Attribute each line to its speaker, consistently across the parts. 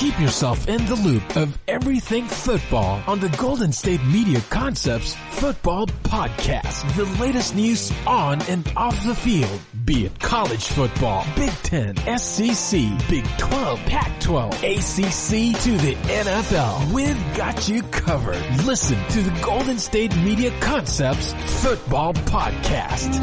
Speaker 1: Keep yourself in the loop of everything football on the Golden State Media Concepts Football Podcast. The latest news on and off the field, be it college football, Big Ten, SEC, Big 12, Pac-12, ACC to the NFL. We've got you covered. Listen to the Golden State Media Concepts Football Podcast.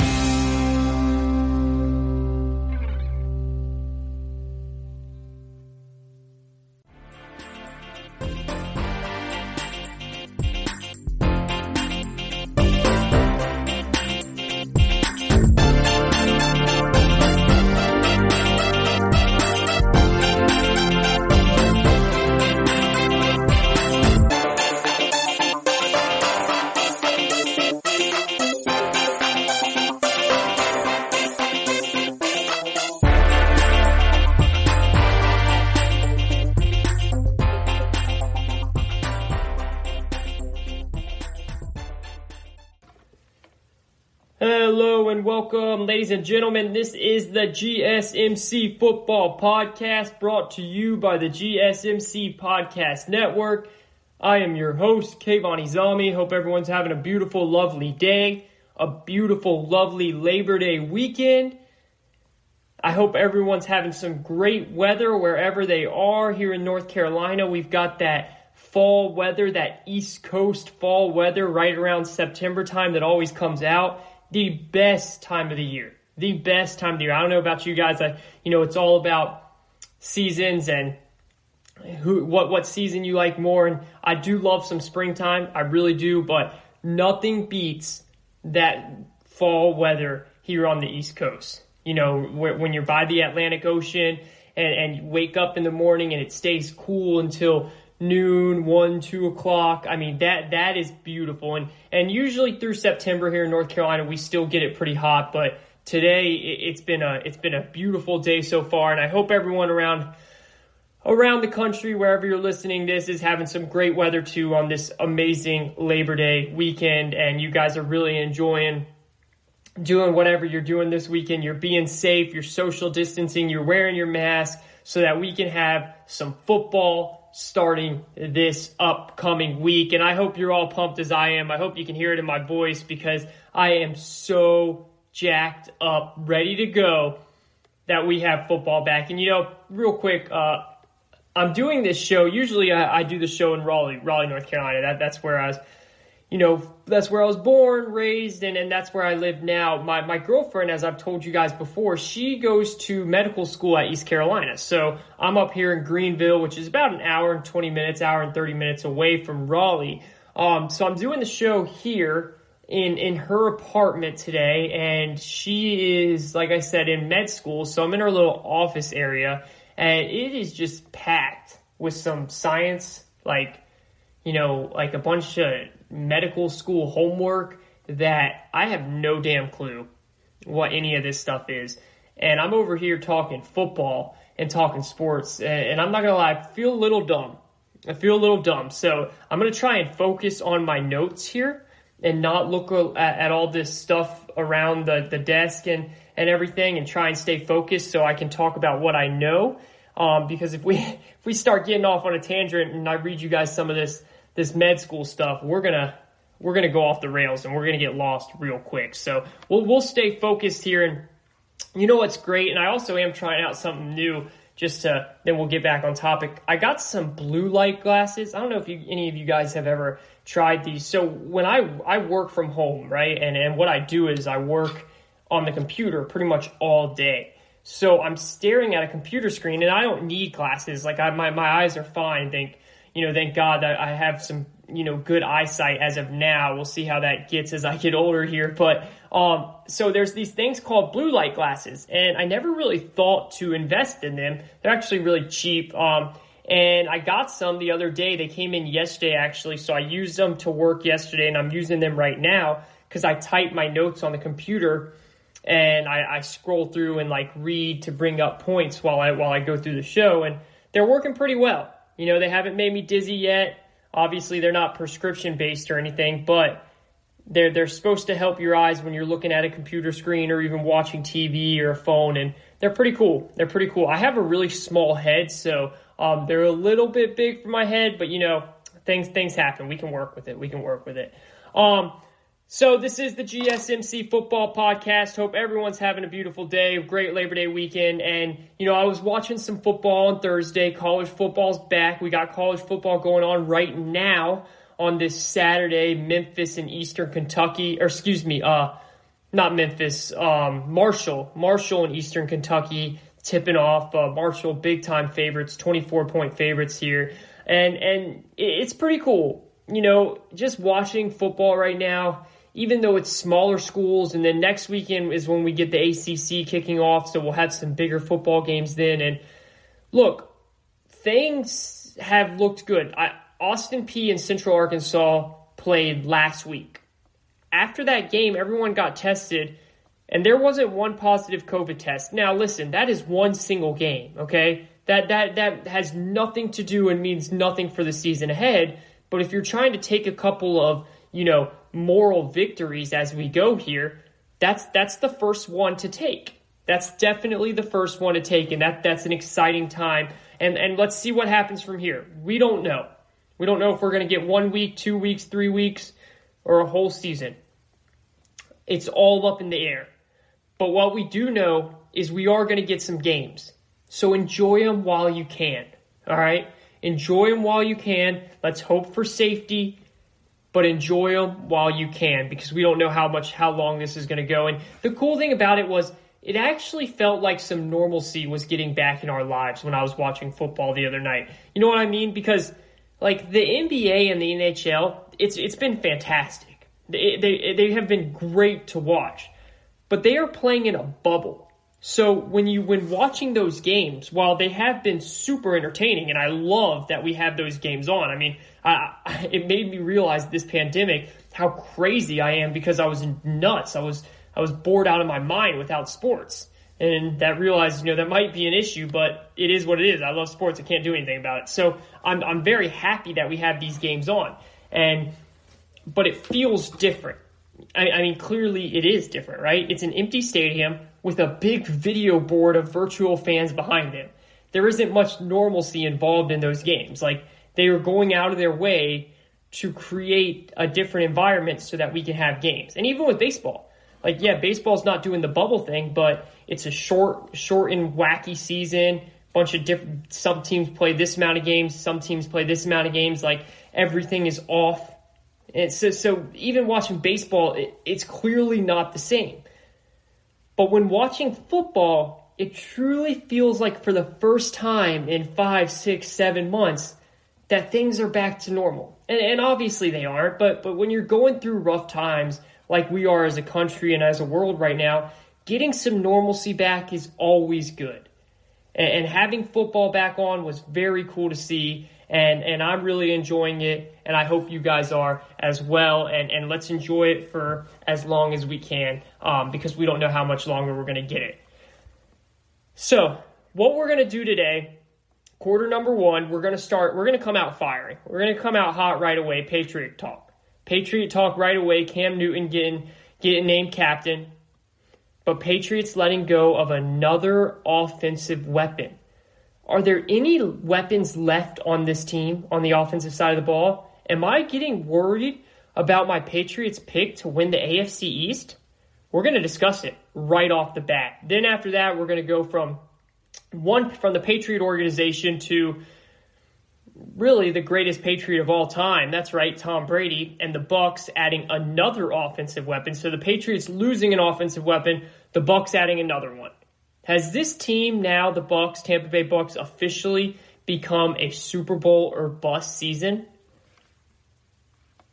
Speaker 2: Hello and welcome, ladies and gentlemen. This is the GSMC Football Podcast brought to you by the GSMC Podcast Network. I am your host, Kayvon. Hope everyone's having a beautiful, lovely day, a beautiful, lovely Labor Day weekend. I hope everyone's having some great weather wherever they are. Here in North Carolina, we've got that fall weather, that East Coast fall weather right around September time that always comes out. The best time of the year. The best time of the year. I don't know about you guys. It's all about seasons and what season you like more. And I do love some springtime. I really do. But nothing beats that fall weather here on the East Coast. You know, when you're by the Atlantic Ocean and you wake up in the morning and it stays cool until noon, 1, 2 o'clock. I mean, that is beautiful. And usually through September here in North Carolina, we still get it pretty hot. But today it's been a beautiful day so far. And I hope everyone around the country, wherever you're listening, this is having some great weather too on this amazing Labor Day weekend. And you guys are really enjoying doing whatever you're doing this weekend. You're being safe, you're social distancing, you're wearing your mask so that we can have some football starting this upcoming week. And I hope you're all pumped as I am. I hope you can hear it in my voice because I am so jacked up, ready to go that we have football back. And, real quick, I'm doing this show. Usually I do the show in Raleigh, North Carolina. That's where I was, that's where I was born, raised, and that's where I live now. My girlfriend, as I've told you guys before, she goes to medical school at East Carolina. So I'm up here in Greenville, which is about an hour and 20 minutes, hour and 30 minutes away from Raleigh. So I'm doing the show here in her apartment today, and she is, like I said, in med school. So I'm in her little office area, and it is just packed with some science, like a bunch of medical school homework that I have no damn clue what any of this stuff is. And I'm over here talking football and talking sports. And I'm not going to lie, I feel a little dumb. So I'm going to try and focus on my notes here and not look at all this stuff around the desk and everything, and try and stay focused so I can talk about what I know. Because if we start getting off on a tangent and I read you guys some of this med school stuff, we're gonna go off the rails and we're gonna get lost real quick. So we'll stay focused here. And you know what's great? And I also am trying out something new. Then we'll get back on topic. I got some blue light glasses. I don't know if any of you guys have ever tried these. So when I work from home, right, and what I do is I work on the computer pretty much all day. So I'm staring at a computer screen, and I don't need glasses. Like my eyes are fine. Thank God that I have some, good eyesight as of now. We'll see how that gets as I get older here. But, so there's these things called blue light glasses, and I never really thought to invest in them. They're actually really cheap. And I got some the other day. They came in yesterday, actually. So I used them to work yesterday, and I'm using them right now because I type my notes on the computer and I scroll through and read to bring up points while I go through the show, and they're working pretty well. They haven't made me dizzy yet. Obviously, they're not prescription-based or anything, but they're supposed to help your eyes when you're looking at a computer screen or even watching TV or a phone, and they're pretty cool. I have a really small head, so They're a little bit big for my head, but things happen. We can work with it. So this is the GSMC Football Podcast. Hope everyone's having a beautiful day, great Labor Day weekend. And, I was watching some football on Thursday. College football's back. We got college football going on right now on this Saturday. Memphis and Eastern Kentucky, not Memphis, Marshall and Eastern Kentucky tipping off. Marshall, big-time favorites, 24-point favorites here. And it's pretty cool, just watching football right now, even though it's smaller schools. And then next weekend is when we get the ACC kicking off, so we'll have some bigger football games then. And look, things have looked good. Austin Peay and Central Arkansas played last week. After that game, everyone got tested, and there wasn't one positive COVID test. Now, listen, that is one single game, okay? That has nothing to do and means nothing for the season ahead. But if you're trying to take a couple of, moral victories as we go here, that's the first one to take. That's definitely the first one to take, and that's an exciting time. And let's see what happens from here. We don't know. We don't know if we're going to get 1 week, 2 weeks, 3 weeks, or a whole season. It's all up in the air. But what we do know is we are going to get some games. So enjoy them while you can, all right? Enjoy them while you can. Let's hope for safety, but enjoy them while you can, because we don't know how long this is going to go. And the cool thing about it was it actually felt like some normalcy was getting back in our lives when I was watching football the other night. You know what I mean? Because like the NBA and the NHL, it's been fantastic. They have been great to watch, but they are playing in a bubble. So when watching those games, while they have been super entertaining, and I love that we have those games on. I mean, it made me realize this pandemic how crazy I am, because I was nuts. I was bored out of my mind without sports, and that realized that might be an issue, but it is what it is. I love sports. I can't do anything about it. So I'm very happy that we have these games on, but it feels different. I mean, clearly it is different, right? It's an empty stadium with a big video board of virtual fans behind it. There isn't much normalcy involved in those games. Like, they are going out of their way to create a different environment so that we can have games. And even with baseball, like, yeah, baseball's not doing the bubble thing, but it's a short and wacky season. Bunch of different, some teams play this amount of games, some teams play this amount of games. Like, everything is off. And so even watching baseball, it's clearly not the same. But when watching football, it truly feels like for the first time in 5, 6, 7 months that things are back to normal. And obviously they aren't, but when you're going through rough times like we are as a country and as a world right now, getting some normalcy back is always good. And having football back on was very cool to see. And I'm really enjoying it, and I hope you guys are as well. And let's enjoy it for as long as we can, because we don't know how much longer we're going to get it. So what we're going to do today, quarter number one, we're going to come out firing. We're going to come out hot right away, Patriot talk. Patriot talk right away, Cam Newton getting named captain. But Patriots letting go of another offensive weapon. Are there any weapons left on this team on the offensive side of the ball? Am I getting worried about my Patriots pick to win the AFC East? We're going to discuss it right off the bat. Then after that, we're going to go from the Patriot organization to really the greatest Patriot of all time. That's right, Tom Brady, and the Bucs adding another offensive weapon. So the Patriots losing an offensive weapon, the Bucs adding another one. Has this team now, the Bucs, Tampa Bay Bucs, officially become a Super Bowl or bust season?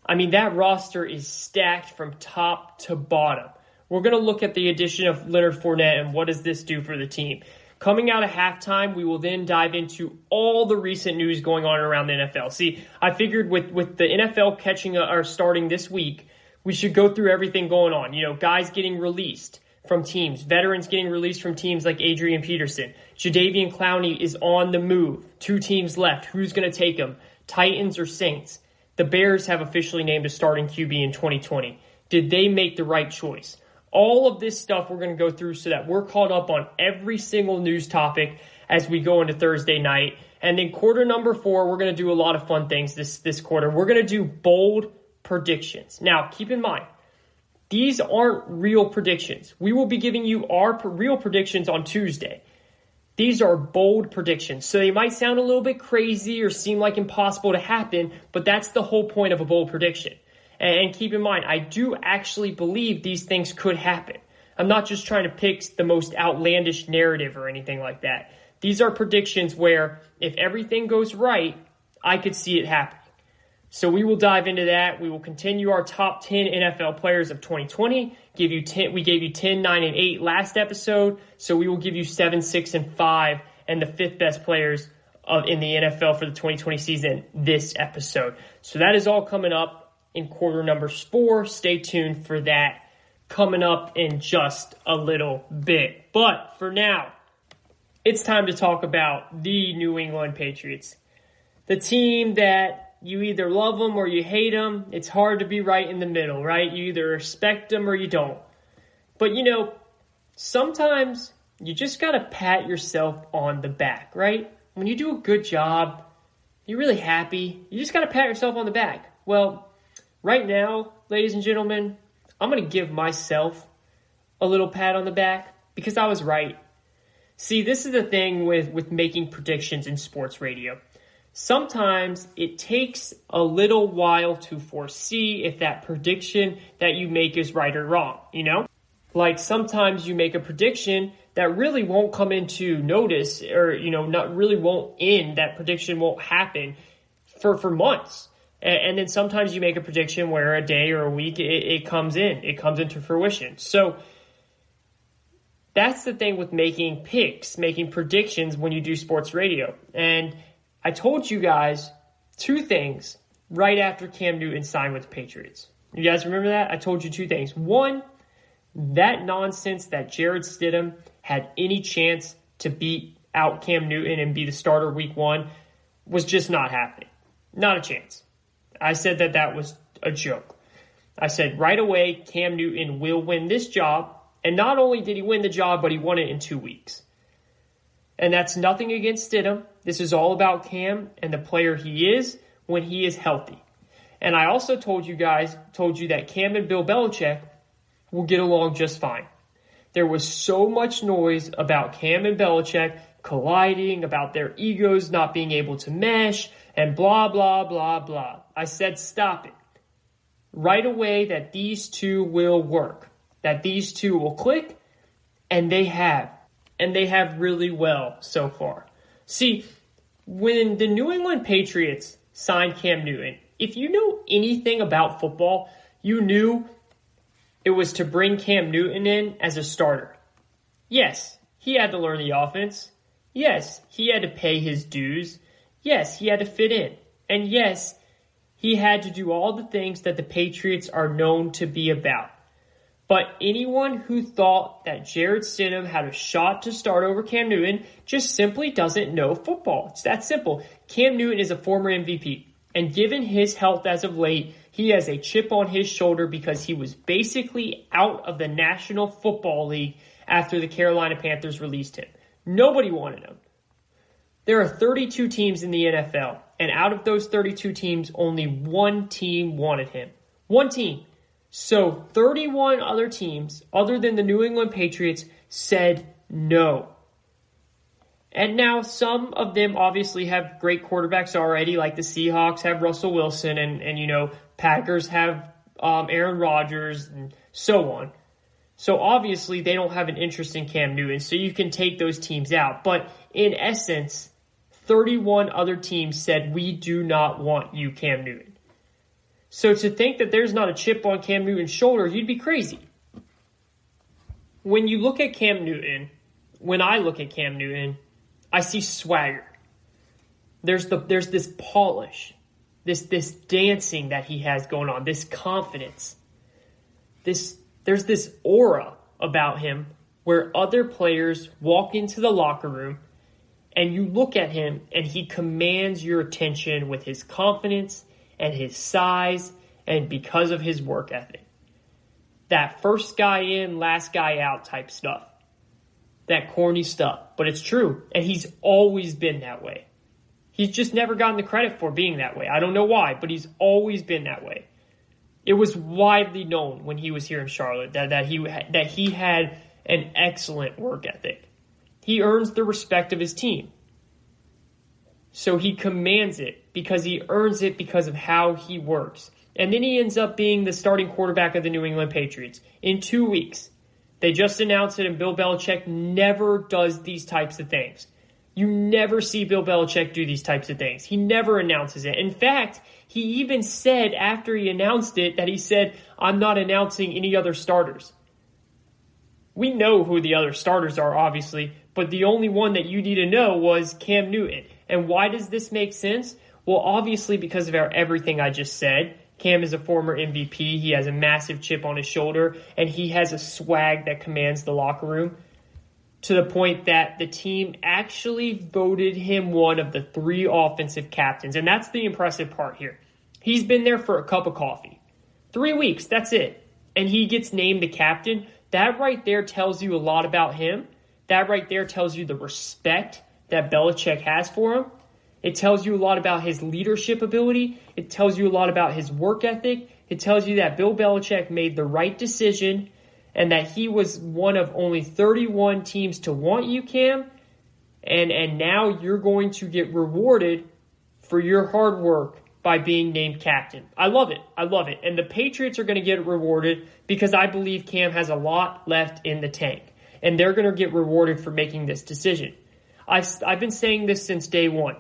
Speaker 2: I mean, that roster is stacked from top to bottom. We're going to look at the addition of Leonard Fournette and what does this do for the team. Coming out of halftime, we will then dive into all the recent news going on around the NFL. See, I figured with the NFL starting this week, we should go through everything going on. Guys getting released from teams, veterans getting released from teams like Adrian Peterson. Jadeveon Clowney is on the move. 2 teams left. Who's going to take him? Titans or Saints? The Bears have officially named a starting QB in 2020. Did they make the right choice? All of this stuff we're going to go through so that we're caught up on every single news topic as we go into Thursday night. And then quarter number 4, we're going to do a lot of fun things this quarter. We're going to do bold predictions. Now, keep in mind, these aren't real predictions. We will be giving you our real predictions on Tuesday. These are bold predictions. So they might sound a little bit crazy or seem like impossible to happen, but that's the whole point of a bold prediction. And keep in mind, I do actually believe these things could happen. I'm not just trying to pick the most outlandish narrative or anything like that. These are predictions where if everything goes right, I could see it happening. So we will dive into that. We will continue our top 10 NFL players of 2020. We gave you 10, 9, and 8 last episode. So we will give you 7, 6, and 5 and the 5th best players in the NFL for the 2020 season this episode. So that is all coming up in quarter number 4. Stay tuned for that coming up in just a little bit. But for now, it's time to talk about the New England Patriots. The team that you either love them or you hate them. It's hard to be right in the middle, right? You either respect them or you don't. But, sometimes you just got to pat yourself on the back, right? When you do a good job, you're really happy. You just got to pat yourself on the back. Well, right now, ladies and gentlemen, I'm going to give myself a little pat on the back because I was right. See, this is the thing with making predictions in sports radio. Sometimes it takes a little while to foresee if that prediction that you make is right or wrong, Like sometimes you make a prediction that really won't come into notice or, not really won't end. That prediction won't happen for months. And then sometimes you make a prediction where a day or a week it comes into fruition. So that's the thing with making picks, making predictions when you do sports radio. And I told you guys 2 things right after Cam Newton signed with the Patriots. You guys remember that? I told you 2 things. One, that nonsense that Jarrett Stidham had any chance to beat out Cam Newton and be the starter week 1 was just not happening. Not a chance. I said that was a joke. I said right away Cam Newton will win this job. And not only did he win the job, but he won it in 2 weeks. And that's nothing against Stidham. This is all about Cam and the player he is when he is healthy. And I also told you that Cam and Bill Belichick will get along just fine. There was so much noise about Cam and Belichick colliding, about their egos not being able to mesh, and blah, blah, blah, blah. I said, stop it. Right away that these 2 will work, that these 2 will click, and they have. And they have really well so far. See, when the New England Patriots signed Cam Newton, if you know anything about football, you knew it was to bring Cam Newton in as a starter. Yes, he had to learn the offense. Yes, he had to pay his dues. Yes, he had to fit in. And yes, he had to do all the things that the Patriots are known to be about. But anyone who thought that Jarrett Stidham had a shot to start over Cam Newton just simply doesn't know football. It's that simple. Cam Newton is a former MVP. And given his health as of late, he has a chip on his shoulder because he was basically out of the National Football League after the Carolina Panthers released him. Nobody wanted him. There are 32 teams in the NFL. And out of those 32 teams, only 1 team wanted him. 1 team. So 31 other teams, other than the New England Patriots, said no. And now some of them obviously have great quarterbacks already, like the Seahawks have Russell Wilson and Packers have Aaron Rodgers and so on. So obviously they don't have an interest in Cam Newton, so you can take those teams out. But in essence, 31 other teams said, we do not want you, Cam Newton. So to think that there's not a chip on Cam Newton's shoulder, you'd be crazy. When you look at Cam Newton, when I look at Cam Newton, I see swagger. There's this polish, this dancing that he has going on, this confidence. There's this aura about him where other players walk into the locker room and you look at him and he commands your attention with his confidence and his size, and because of his work ethic. That first guy in, last guy out type stuff. that corny stuff, but it's true, and he's always been that way. He's just never gotten the credit for being that way. I don't know why, but he's always been that way. It was widely known when he was here in Charlotte that he had an excellent work ethic. He earns the respect of his team. So he commands it because he earns it because of how he works. And then he ends up being the starting quarterback of the New England Patriots in 2 weeks. They just announced it, and Bill Belichick never does these types of things. You never see Bill Belichick do these types of things. He never announces it. In fact, he even said after he announced it that he said, "I'm not announcing any other starters." We know who the other starters are, obviously, but the only one that you need to know was Cam Newton. And why does this make sense? Well, obviously because of everything I just said. Cam is a former MVP. He has a massive chip on his shoulder, and he has a swag that commands the locker room to the point that the team actually voted him one of the 3 offensive captains. And that's the impressive part here. He's been there for a cup of coffee. 3 weeks, that's it. And he gets named the captain. That right there tells you a lot about him. That right there tells you the respect that Belichick has for him. It tells you a lot about his leadership ability. It tells you a lot about his work ethic. It tells you that Bill Belichick made the right decision and that he was one of only 31 teams to want you, Cam. And now you're going to get rewarded for your hard work by being named captain. I love it. I love it. And the Patriots are going to get rewarded because I believe Cam has a lot left in the tank. And they're going to get rewarded for making this decision. I've been saying this since day one.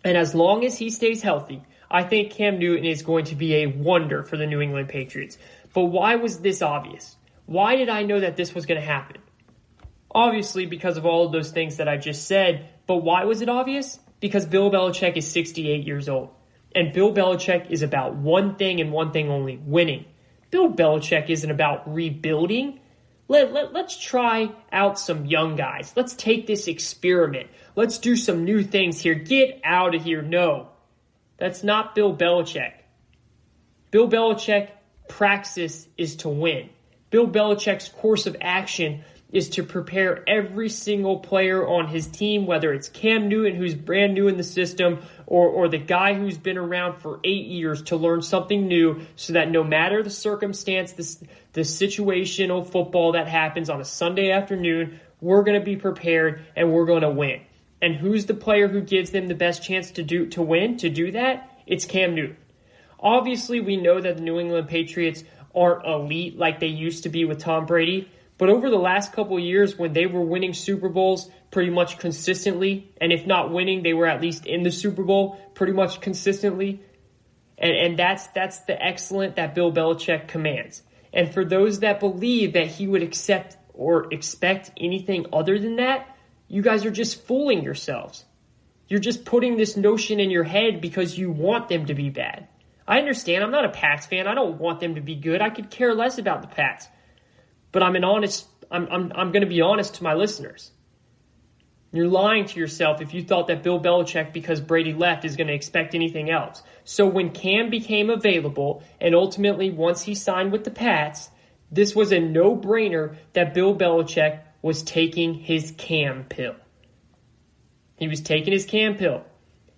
Speaker 2: And as long as he stays healthy, I think Cam Newton is going to be a wonder for the New England Patriots. But why was this obvious? Why did I know that this was going to happen? Obviously, because of all of those things that I just said. But why was it obvious? Because Bill Belichick is 68 years old. And Bill Belichick is about one thing and one thing only, winning. Bill Belichick isn't about rebuilding. Let's try out some young guys. Let's take this experiment. Let's do some new things here. Get out of here. No, that's not Bill Belichick. Bill Belichick praxis is to win. Bill Belichick's course of action is to prepare every single player on his team, whether it's Cam Newton, who's brand new in the system, or the guy who's been around for 8 years to learn something new so that no matter the circumstance, the situational football that happens on a Sunday afternoon, we're going to be prepared and we're going to win. And who's the player who gives them the best chance to win, to do that? It's Cam Newton. Obviously, we know that the New England Patriots aren't elite like they used to be with Tom Brady. But over the last couple of years, when they were winning Super Bowls pretty much consistently, and if not winning, they were at least in the Super Bowl pretty much consistently. And that's the excellence that Bill Belichick commands. And for those that believe that he would accept or expect anything other than that, you guys are just fooling yourselves. You're just putting this notion in your head because you want them to be bad. I understand. I'm not a Pats fan. I don't want them to be good. I could care less about the Pats. But I'm going to be honest to my listeners. You're lying to yourself if you thought that Bill Belichick, because Brady left, is going to expect anything else. So when Cam became available, and ultimately once he signed with the Pats, this was a no-brainer that Bill Belichick was taking his Cam pill. He was taking his Cam pill.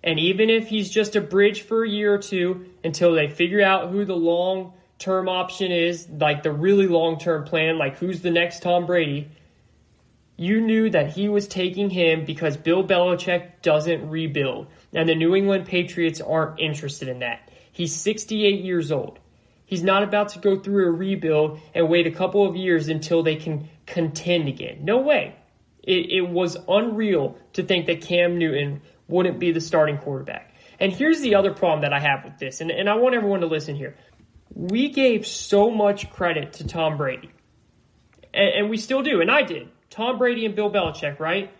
Speaker 2: And even if he's just a bridge for a year or two until they figure out who the long-term option is, like the really long-term plan, like who's the next Tom Brady, you knew that he was taking him because Bill Belichick doesn't rebuild. And the New England Patriots aren't interested in that. He's 68 years old. He's not about to go through a rebuild and wait a couple of years until they can contend again. No way. It was unreal to think that Cam Newton wouldn't be the starting quarterback. And here's the other problem that I have with this, and I want everyone to listen here. We gave so much credit to Tom Brady, and we still do, and I did. Tom Brady and Bill Belichick, right?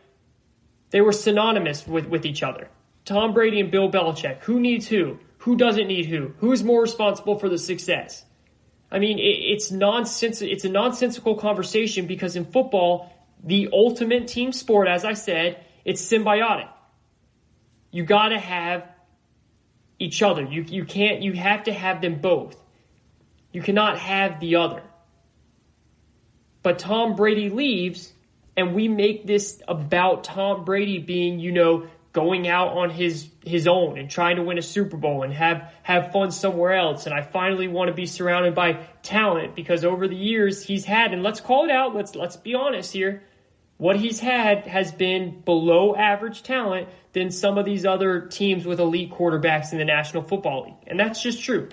Speaker 2: They were synonymous with each other. Tom Brady and Bill Belichick. Who needs who? Who doesn't need who? Who's more responsible for the success? I mean, it's nonsense. It's a nonsensical conversation because in football, the ultimate team sport, as I said, it's symbiotic. You got to have each other. You have to have them both. You cannot have the other. But Tom Brady leaves, And we make this about Tom Brady being, going out on his own and trying to win a Super Bowl and have fun somewhere else. And I finally want to be surrounded by talent, because over the years he's had, and let's call it out, let's be honest here, what he's had has been below average talent than some of these other teams with elite quarterbacks in the National Football League. And that's just true.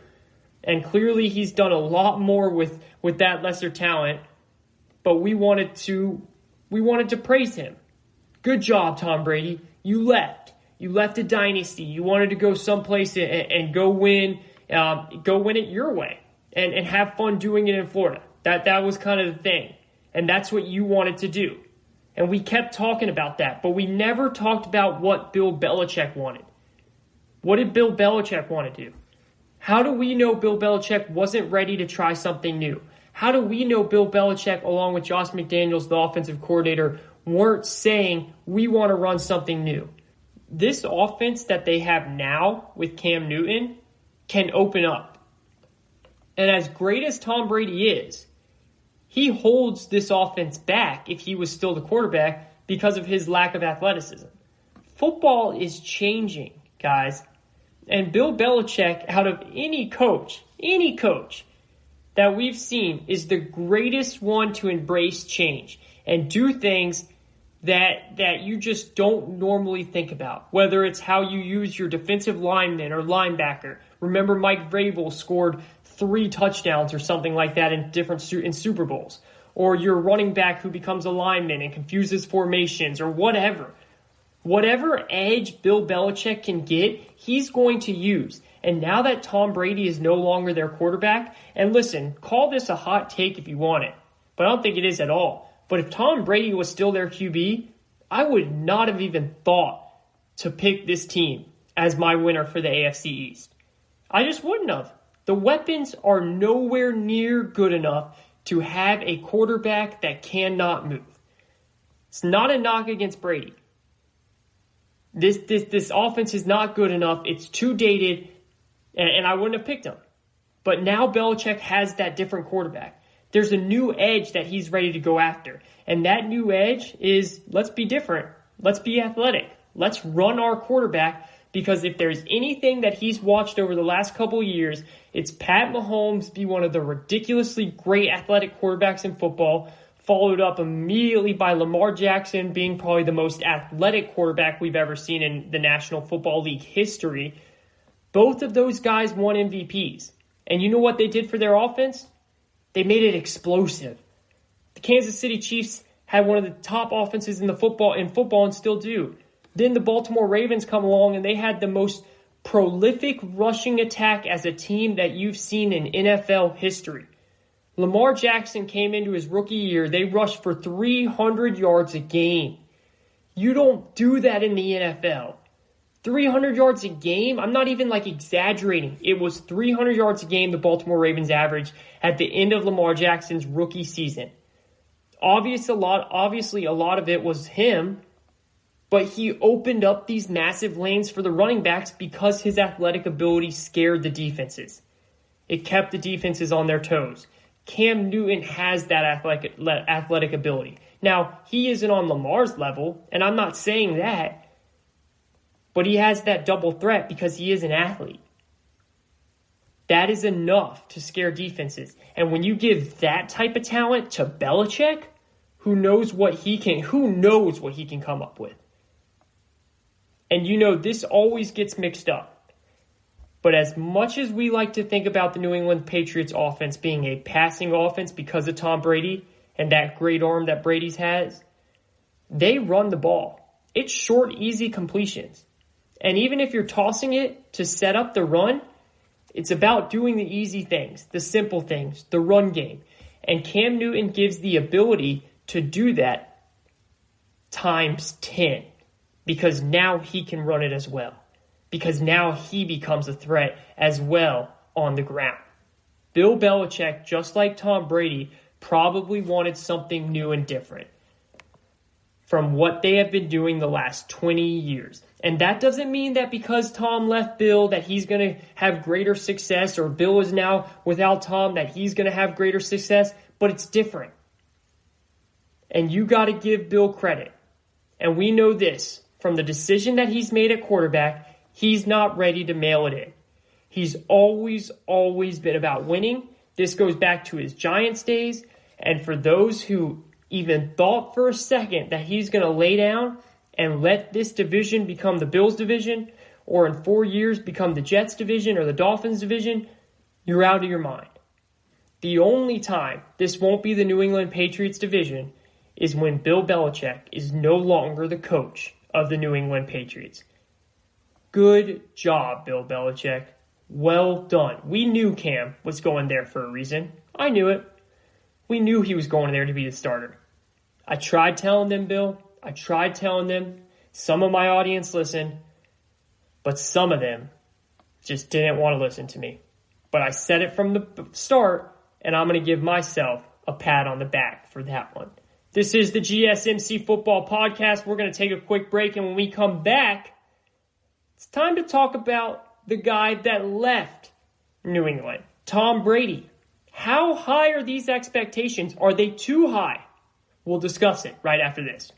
Speaker 2: And clearly he's done a lot more with that lesser talent, but we wanted to praise him. Good job, Tom Brady. You left a dynasty. You wanted to go someplace and go win it your way and have fun doing it in Florida. That was kind of the thing. And that's what you wanted to do. And we kept talking about that, but we never talked about what Bill Belichick wanted. What did Bill Belichick want to do? How do we know Bill Belichick wasn't ready to try something new? How do we know Bill Belichick, along with Josh McDaniels, the offensive coordinator, weren't saying, we want to run something new? This offense that they have now with Cam Newton can open up. And as great as Tom Brady is, he holds this offense back if he was still the quarterback because of his lack of athleticism. Football is changing, guys. And Bill Belichick, out of any coach that we've seen, is the greatest one to embrace change and do things that you just don't normally think about, whether it's how you use your defensive lineman or linebacker. Remember, Mike Vrabel scored 3 touchdowns or something like that in Super Bowls. Or your running back who becomes a lineman and confuses formations or whatever. Whatever edge Bill Belichick can get, he's going to use. And now that Tom Brady is no longer their quarterback, and listen, call this a hot take if you want it, but I don't think it is at all. But if Tom Brady was still their QB, I would not have even thought to pick this team as my winner for the AFC East. I just wouldn't have. The weapons are nowhere near good enough to have a quarterback that cannot move. It's not a knock against Brady. This offense is not good enough. It's too dated, and I wouldn't have picked him. But now Belichick has that different quarterback. There's a new edge that he's ready to go after. And that new edge is, let's be different. Let's be athletic. Let's run our quarterback, because if there's anything that he's watched over the last couple of years, it's Pat Mahomes be one of the ridiculously great athletic quarterbacks in football, followed up immediately by Lamar Jackson being probably the most athletic quarterback we've ever seen in the National Football League history. Both of those guys won MVPs. And you know what they did for their offense? They made it explosive. The Kansas City Chiefs had one of the top offenses in football and still do. Then the Baltimore Ravens come along and they had the most prolific rushing attack as a team that you've seen in NFL history. Lamar Jackson came into his rookie year. They rushed for 300 yards a game. You don't do that in the NFL. 300 yards a game? I'm not even exaggerating. It was 300 yards a game the Baltimore Ravens averaged at the end of Lamar Jackson's rookie season. Obviously, a lot of it was him, but he opened up these massive lanes for the running backs because his athletic ability scared the defenses. It kept the defenses on their toes. Cam Newton has that athletic ability. Now, he isn't on Lamar's level, and I'm not saying that, but he has that double threat because he is an athlete. That is enough to scare defenses. And when you give that type of talent to Belichick, who knows what he can come up with. And this always gets mixed up. But as much as we like to think about the New England Patriots offense being a passing offense because of Tom Brady and that great arm that Brady's has, they run the ball. It's short, easy completions. And even if you're tossing it to set up the run, it's about doing the easy things, the simple things, the run game. And Cam Newton gives the ability to do that times 10 because now he can run it as well. Because now he becomes a threat as well on the ground. Bill Belichick, just like Tom Brady, probably wanted something new and different from what they have been doing the last 20 years. And that doesn't mean that because Tom left Bill that he's going to have greater success, or Bill is now without Tom that he's going to have greater success, but it's different. And you got to give Bill credit. And we know this from the decision that he's made at quarterback, he's not ready to mail it in. He's always been about winning. This goes back to his Giants days. And for those who even thought for a second that he's going to lay down and let this division become the Bills division, or in 4 years become the Jets division or the Dolphins division, you're out of your mind. The only time this won't be the New England Patriots division is when Bill Belichick is no longer the coach of the New England Patriots. Good job, Bill Belichick. Well done. We knew Cam was going there for a reason. I knew it. We knew he was going there to be the starter. I tried telling them, Bill. I tried telling them. Some of my audience listened, but some of them just didn't want to listen to me. But I said it from the start, and I'm going to give myself a pat on the back for that one. This is the GSMC Football Podcast. We're going to take a quick break, and when we come back, it's time to talk about the guy that left New England, Tom Brady. How high are these expectations? Are they too high? We'll discuss it right after this.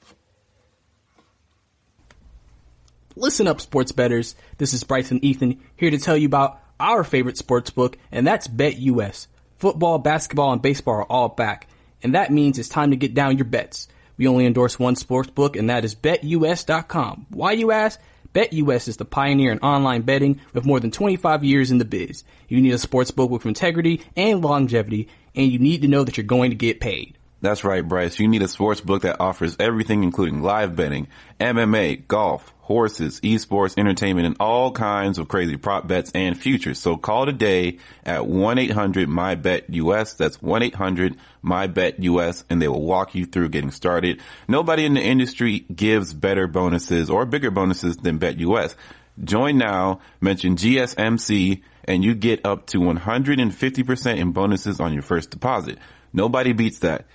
Speaker 3: Listen up, sports bettors. This is Bryson Ethan here to tell you about our favorite sports book, and that's BetUS. Football, basketball, and baseball are all back, and that means it's time to get down your bets. We only endorse one sports book, and that is BetUS.com. Why, you ask? BetUS is the pioneer in online betting with more than 25 years in the biz. You need a sports book with integrity and longevity, and you need to know that you're going to get paid.
Speaker 4: That's right, Bryce. You need a sports book that offers everything, including live betting, MMA, golf, horses, esports, entertainment, and all kinds of crazy prop bets and futures. So call today at 1-800-MyBetUS. That's 1-800-MyBetUS, and they will walk you through getting started. Nobody in the industry gives better bonuses or bigger bonuses than BetUS. Join now, mention GSMC, and you get up to 150% in bonuses on your first deposit. Nobody beats that.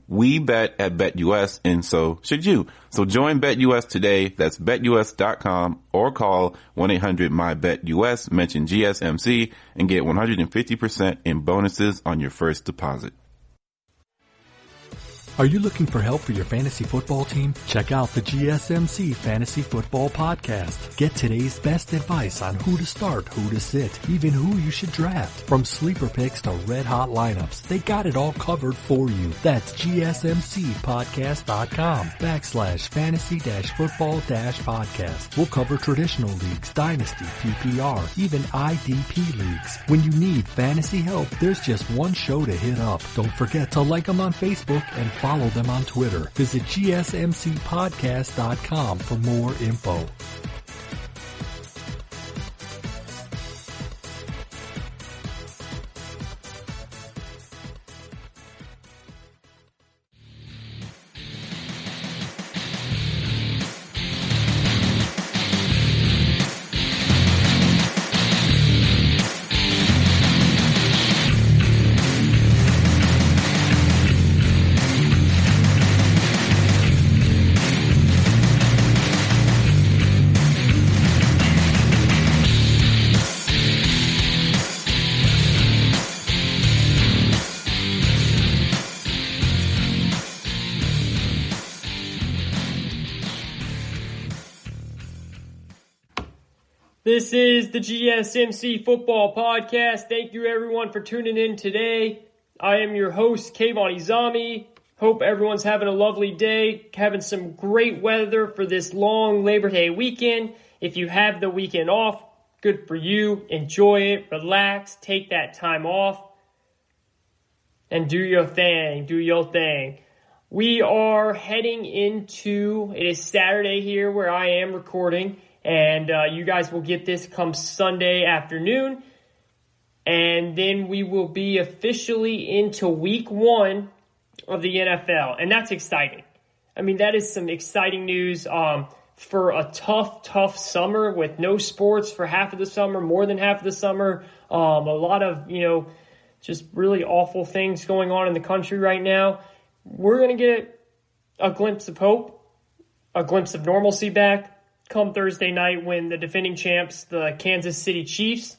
Speaker 4: We bet at BetUS, and so should you. So join BetUS today. That's BetUS.com, or call 1-800-MyBetUS, mention GSMC, and get 150% in bonuses on your first deposit.
Speaker 5: Are you looking for help for your fantasy football team? Check out the GSMC Fantasy Football Podcast. Get today's best advice on who to start, who to sit, even who you should draft. From sleeper picks to red hot lineups, they got it all covered for you. That's GSMCpodcast.com/fantasy-football-podcast. We'll cover traditional leagues, dynasty, PPR, even IDP leagues. When you need fantasy help, there's just one show to hit up. Don't forget to like them on Facebook and follow them on Twitter. Visit GSMCpodcast.com for more info.
Speaker 2: This is the GSMC Football Podcast. Thank you, everyone, for tuning in today. I am your host, Kayvon Izami. Hope everyone's having a lovely day, having some great weather for this long Labor Day weekend. If you have the weekend off, good for you. Enjoy it, relax, take that time off, and do your thing, do your thing. We are heading into, it is Saturday here where I am recording, and you guys will get this come Sunday afternoon. And then we will be officially into week 1 of the NFL. And that's exciting. I mean, that is some exciting news for a tough summer with no sports for half of the summer, more than half of the summer. A lot of, just really awful things going on in the country right now. We're going to get a glimpse of hope, a glimpse of normalcy back come Thursday night when the defending champs, the Kansas City Chiefs,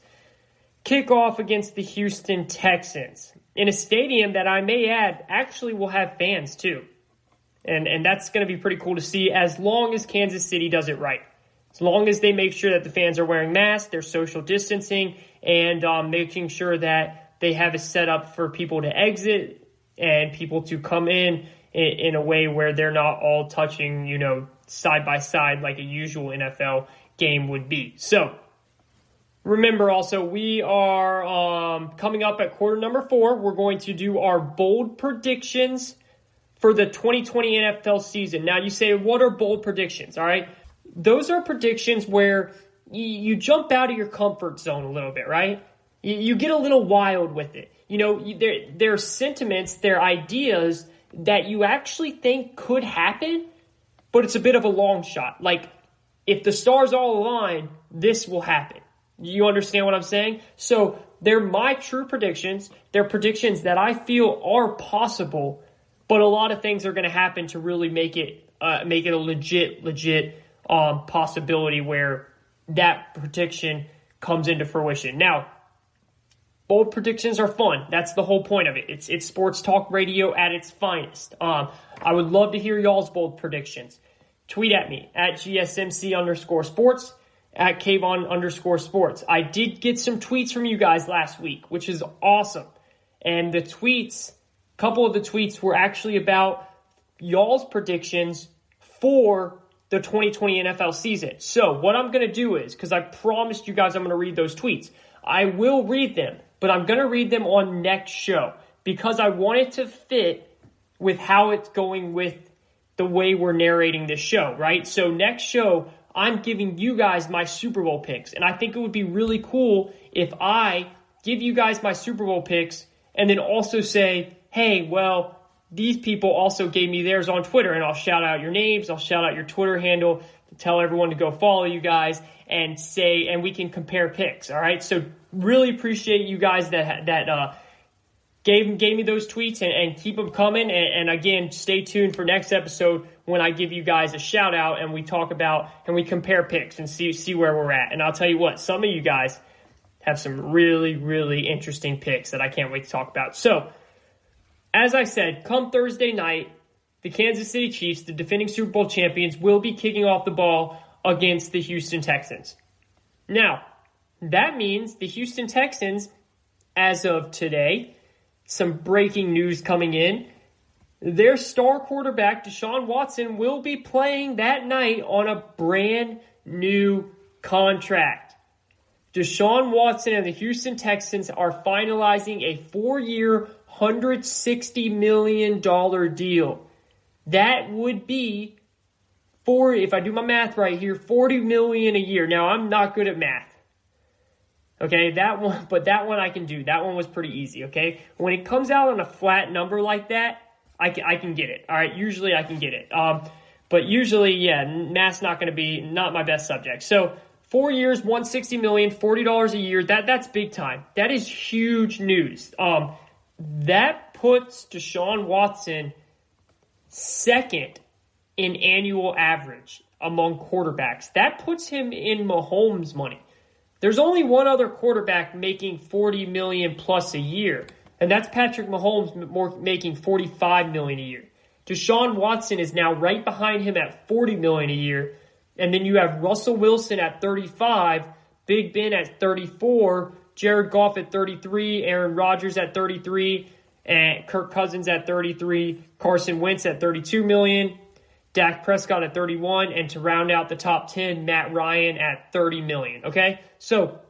Speaker 2: kick off against the Houston Texans in a stadium that I may add actually will have fans too. And that's going to be pretty cool to see as long as Kansas City does it right. As long as they make sure that the fans are wearing masks, they're social distancing, and making sure that they have it set up for people to exit and people to come in a way where they're not all touching, side by side like a usual NFL game would be. So remember also, we are coming up at quarter number 4. We're going to do our bold predictions for the 2020 NFL season. Now you say, what are bold predictions? All right. Those are predictions where you jump out of your comfort zone a little bit, right? You get a little wild with it. There sentiments, there ideas that you actually think could happen, but it's a bit of a long shot. Like, if the stars all align, this will happen. You understand what I'm saying? So they're my true predictions. They're predictions that I feel are possible, but a lot of things are going to happen to really make it a legit possibility where that prediction comes into fruition. Now, bold predictions are fun. That's the whole point of it. It's sports talk radio at its finest. I would love to hear y'all's bold predictions. Tweet at me at GSMC_sports, at Kayvon_sports. I did get some tweets from you guys last week, which is awesome. And the tweets, a couple of the tweets were actually about y'all's predictions for the 2020 NFL season. So what I'm going to do is, because I promised you guys I'm going to read those tweets, I will read them, but I'm going to read them on next show because I want it to fit with how it's going with the way we're narrating this show, right? So next show, I'm giving you guys my Super Bowl picks, and I think it would be really cool if I give you guys my Super Bowl picks and then also say, hey, well, these people also gave me theirs on Twitter, and I'll shout out your names, I'll shout out your Twitter handle, tell everyone to go follow you guys, and we can compare picks, all right? So really appreciate you guys that gave me those tweets, and keep them coming, and again, stay tuned for next episode when I give you guys a shout out and we talk about and we compare picks and see where we're at. And I'll tell you what, some of you guys have some really, really interesting picks that I can't wait to talk about. So, as I said, come Thursday night, the Kansas City Chiefs, the defending Super Bowl champions, will be kicking off the ball against the Houston Texans. Now, that means the Houston Texans, as of today, some breaking news coming in, their star quarterback, Deshaun Watson, will be playing that night on a brand new contract. Deshaun Watson and the Houston Texans are finalizing a 4-year, $160 million deal. That would be, if I do my math right here, $40 million a year. Now, I'm not good at math. Okay, that one I can do. That one was pretty easy, okay? When it comes out on a flat number like that, I can get it. All right, usually I can get it. But usually, yeah, math's not my best subject. So 4 years, $160 million, $40 a year. That's big time. That is huge news. That puts Deshaun Watson second in annual average among quarterbacks. That puts him in Mahomes money. There's only one other quarterback making $40 million plus a year, and that's Patrick Mahomes making $45 million a year. Deshaun Watson is now right behind him at $40 million a year, and then you have Russell Wilson at 35, Big Ben at 34, Jared Goff at 33, Aaron Rodgers at 33, and Kirk Cousins at 33, Carson Wentz at $32 million, Dak Prescott at 31, and to round out the top 10, Matt Ryan at $30 million, okay? So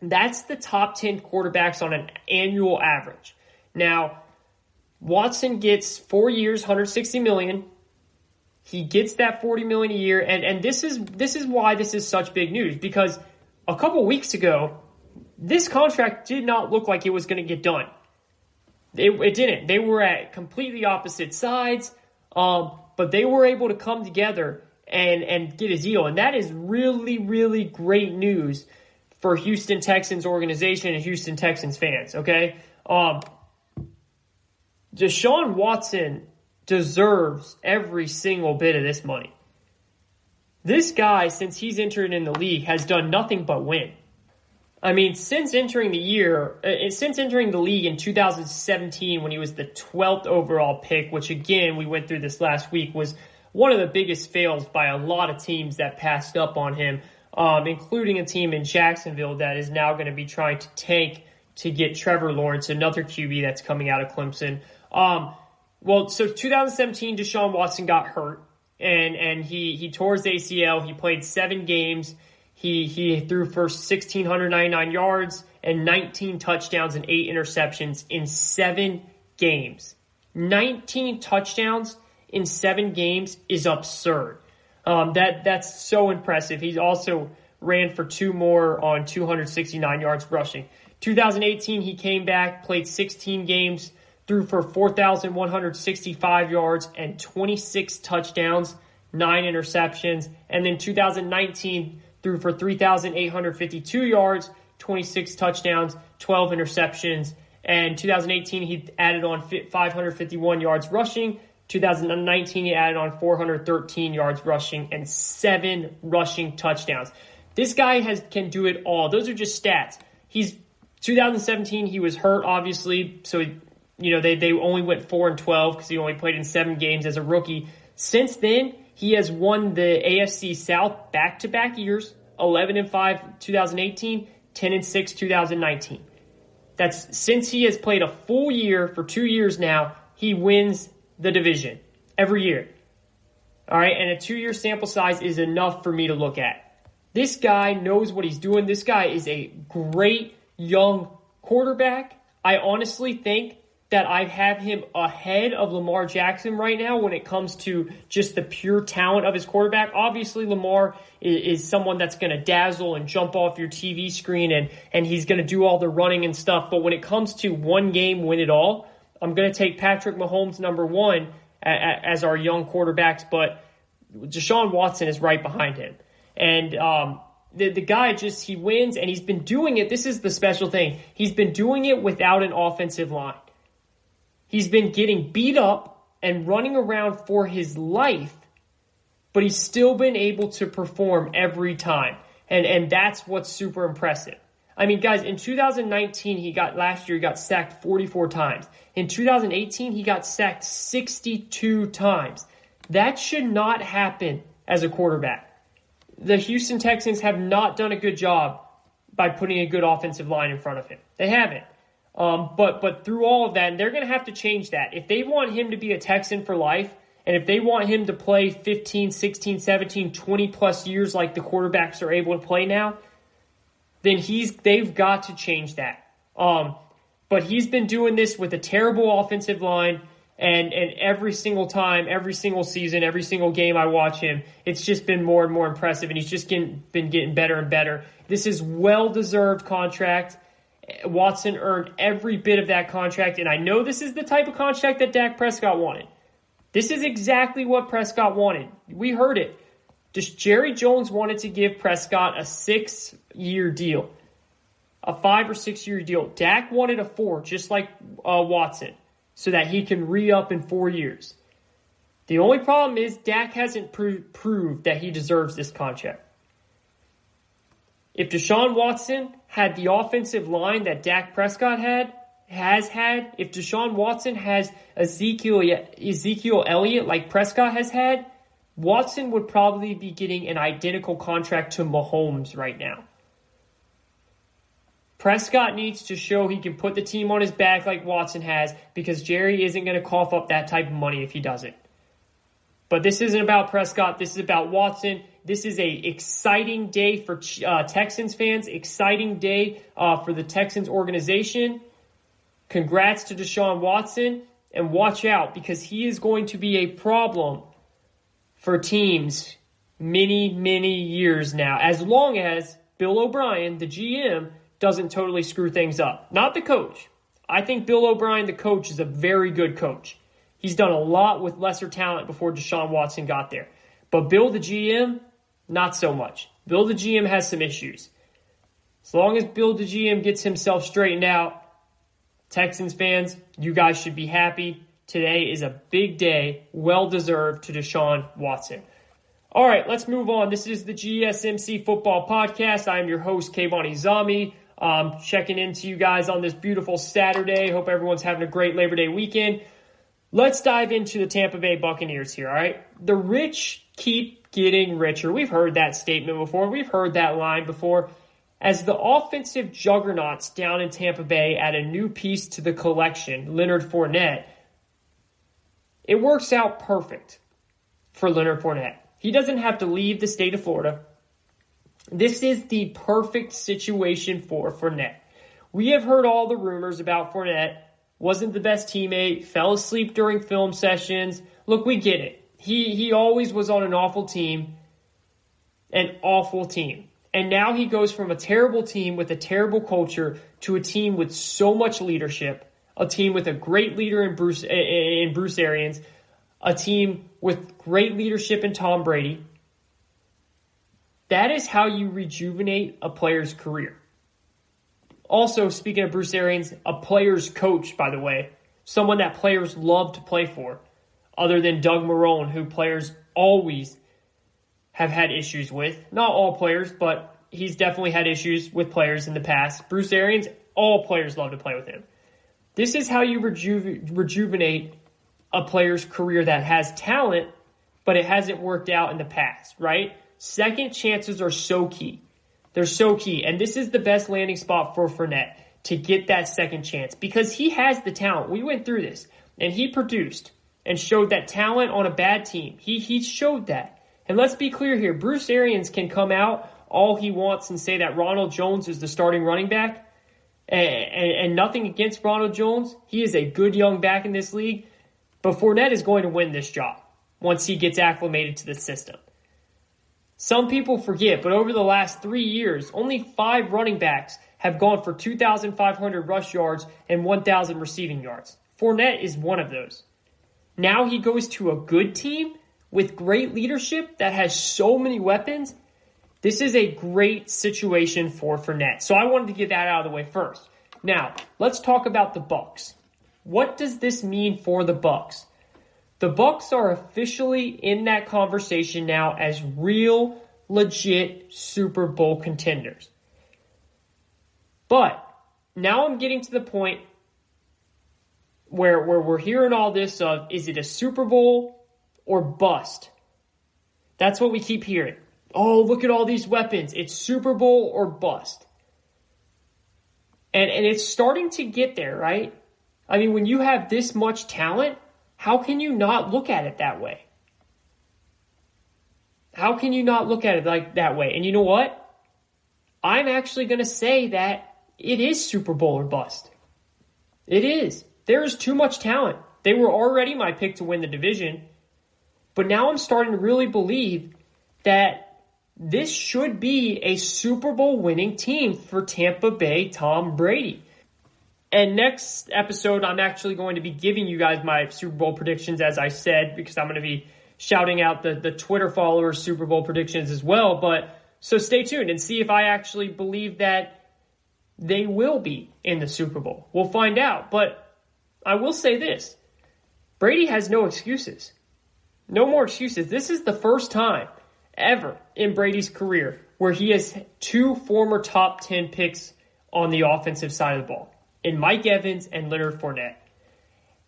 Speaker 2: that's the top 10 quarterbacks on an annual average. Now, Watson gets 4 years, $160 million. He gets that $40 million a year, and this is why this is such big news, because a couple weeks ago, this contract did not look like it was going to get done. It didn't. They were at completely opposite sides, but they were able to come together and get a deal. And that is really, really great news for Houston Texans organization and Houston Texans fans, okay? Deshaun Watson deserves every single bit of this money. This guy, since he's entered in the league, has done nothing but win. I mean, since entering the league in 2017 when he was the 12th overall pick, which again, we went through this last week, was one of the biggest fails by a lot of teams that passed up on him, including a team in Jacksonville that is now going to be trying to tank to get Trevor Lawrence, another QB that's coming out of Clemson. So 2017, Deshaun Watson got hurt, and he tore his ACL. He played 7 games. He threw for 1,699 yards and 19 touchdowns and 8 interceptions in 7 games. 19 touchdowns in 7 games is absurd. That's so impressive. He also ran for 2 more on 269 yards rushing. 2018, he came back, played 16 games, threw for 4,165 yards and 26 touchdowns, 9 interceptions. And then 2019, threw for 3,852 yards, 26 touchdowns, 12 interceptions. And 2018, he added on 551 yards rushing. 2019, he added on 413 yards rushing and 7 rushing touchdowns. This guy can do it all. Those are just stats. 2017, he was hurt, obviously, so they only went 4-12 because he only played in 7 games as a rookie. Since then, he has won the AFC South back-to-back years, 11-5 2018, 10-6 2019. That's since he has played a full year for 2 years now, he wins the division every year. All right, and a 2-year sample size is enough for me to look at. This guy knows what he's doing. This guy is a great young quarterback. I honestly think that I have him ahead of Lamar Jackson right now when it comes to just the pure talent of his quarterback. Obviously, Lamar is someone that's going to dazzle and jump off your TV screen, and he's going to do all the running and stuff. But when it comes to one game, win it all, I'm going to take Patrick Mahomes number 1 as our young quarterbacks, but Deshaun Watson is right behind him. And the guy he wins, and he's been doing it. This is the special thing. He's been doing it without an offensive line. He's been getting beat up and running around for his life, but he's still been able to perform every time. And that's what's super impressive. I mean, guys, in 2019, last year he got sacked 44 times. In 2018, he got sacked 62 times. That should not happen as a quarterback. The Houston Texans have not done a good job by putting a good offensive line in front of him. They haven't. But through all of that, and they're going to have to change that. If they want him to be a Texan for life, and if they want him to play 15, 16, 17, 20 plus years like the quarterbacks are able to play now, then they've got to change that. But he's been doing this with a terrible offensive line, and every single time, every single season, every single game I watch him, it's just been more and more impressive, and he's just been getting better and better. This is well-deserved contract. Watson earned every bit of that contract, and I know this is the type of contract that Dak Prescott wanted. This is exactly what Prescott wanted. We heard it. Jerry Jones wanted to give Prescott a 6-year deal, a 5 or 6 year deal. Dak wanted a 4, just like Watson, so that he can re-up in 4 years. The only problem is Dak hasn't proved that he deserves this contract. If Deshaun Watson had the offensive line that Dak Prescott has had, if Deshaun Watson has Ezekiel Elliott like Prescott has had, Watson would probably be getting an identical contract to Mahomes right now. Prescott needs to show he can put the team on his back like Watson has, because Jerry isn't going to cough up that type of money if he doesn't. But this isn't about Prescott. This is about Watson. This is a exciting day for Texans fans, exciting day for the Texans organization. Congrats to Deshaun Watson, and watch out, because he is going to be a problem for teams many, many years now, as long as Bill O'Brien, the GM, doesn't totally screw things up. Not the coach. I think Bill O'Brien, the coach, is a very good coach. He's done a lot with lesser talent before Deshaun Watson got there. But Bill, the GM, not so much. Bill, the GM, has some issues. As long as Bill, the GM, gets himself straightened out, Texans fans, you guys should be happy. Today is a big day, well-deserved, to Deshaun Watson. All right, let's move on. This is the GSMC Football Podcast. I am your host, Kayvon. Checking into you guys on this beautiful Saturday. Hope everyone's having a great Labor Day weekend. Let's dive into the Tampa Bay Buccaneers here, all right? The rich keep getting richer. We've heard that statement before. We've heard that line before. As the offensive juggernauts down in Tampa Bay add a new piece to the collection, Leonard Fournette, it works out perfect for Leonard Fournette. He doesn't have to leave the state of Florida. This is the perfect situation for Fournette. We have heard all the rumors about Fournette. Wasn't the best teammate, fell asleep during film sessions. Look, we get it. He always was on an awful team. An awful team. And now he goes from a terrible team with a terrible culture to a team with so much leadership, a team with a great leader in Bruce Arians, a team with great leadership in Tom Brady. That is how you rejuvenate a player's career. Also, speaking of Bruce Arians, a player's coach, by the way, someone that players love to play for, other than Doug Marrone, who players always have had issues with. Not all players, but he's definitely had issues with players in the past. Bruce Arians, all players love to play with him. This is how you rejuvenate a player's career that has talent, but it hasn't worked out in the past, right? Second chances are so key. They're so key. And this is the best landing spot for Fournette to get that second chance because he has the talent. We went through this and he produced and showed that talent on a bad team. He showed that. And let's be clear here. Bruce Arians can come out all he wants and say that Ronald Jones is the starting running back and nothing against Ronald Jones. He is a good young back in this league, but Fournette is going to win this job once he gets acclimated to the system. Some people forget, but over the last 3 years, only 5 running backs have gone for 2,500 rush yards and 1,000 receiving yards. Fournette is one of those. Now he goes to a good team with great leadership that has so many weapons. This is a great situation for Fournette. So I wanted to get that out of the way first. Now, let's talk about the Bucs. What does this mean for the Bucs? The Bucs are officially in that conversation now as real, legit Super Bowl contenders. But now I'm getting to the point where we're hearing all this of, is it a Super Bowl or bust? That's what we keep hearing. Oh, look at all these weapons. It's Super Bowl or bust. And it's starting to get there, right? I mean, when you have this much talent, how can you not look at it that way? How can you not look at it like that way? And you know what? I'm actually going to say that it is Super Bowl or bust. It is. There is too much talent. They were already my pick to win the division. But now I'm starting to really believe that this should be a Super Bowl winning team for Tampa Bay Tom Brady. And next episode, I'm actually going to be giving you guys my Super Bowl predictions, as I said, because I'm going to be shouting out the Twitter followers' Super Bowl predictions as well. But so stay tuned and see if I actually believe that they will be in the Super Bowl. We'll find out. But I will say this. Brady has no excuses. No more excuses. This is the first time ever in Brady's career where he has 2 former top 10 picks on the offensive side of the ball, in Mike Evans and Leonard Fournette.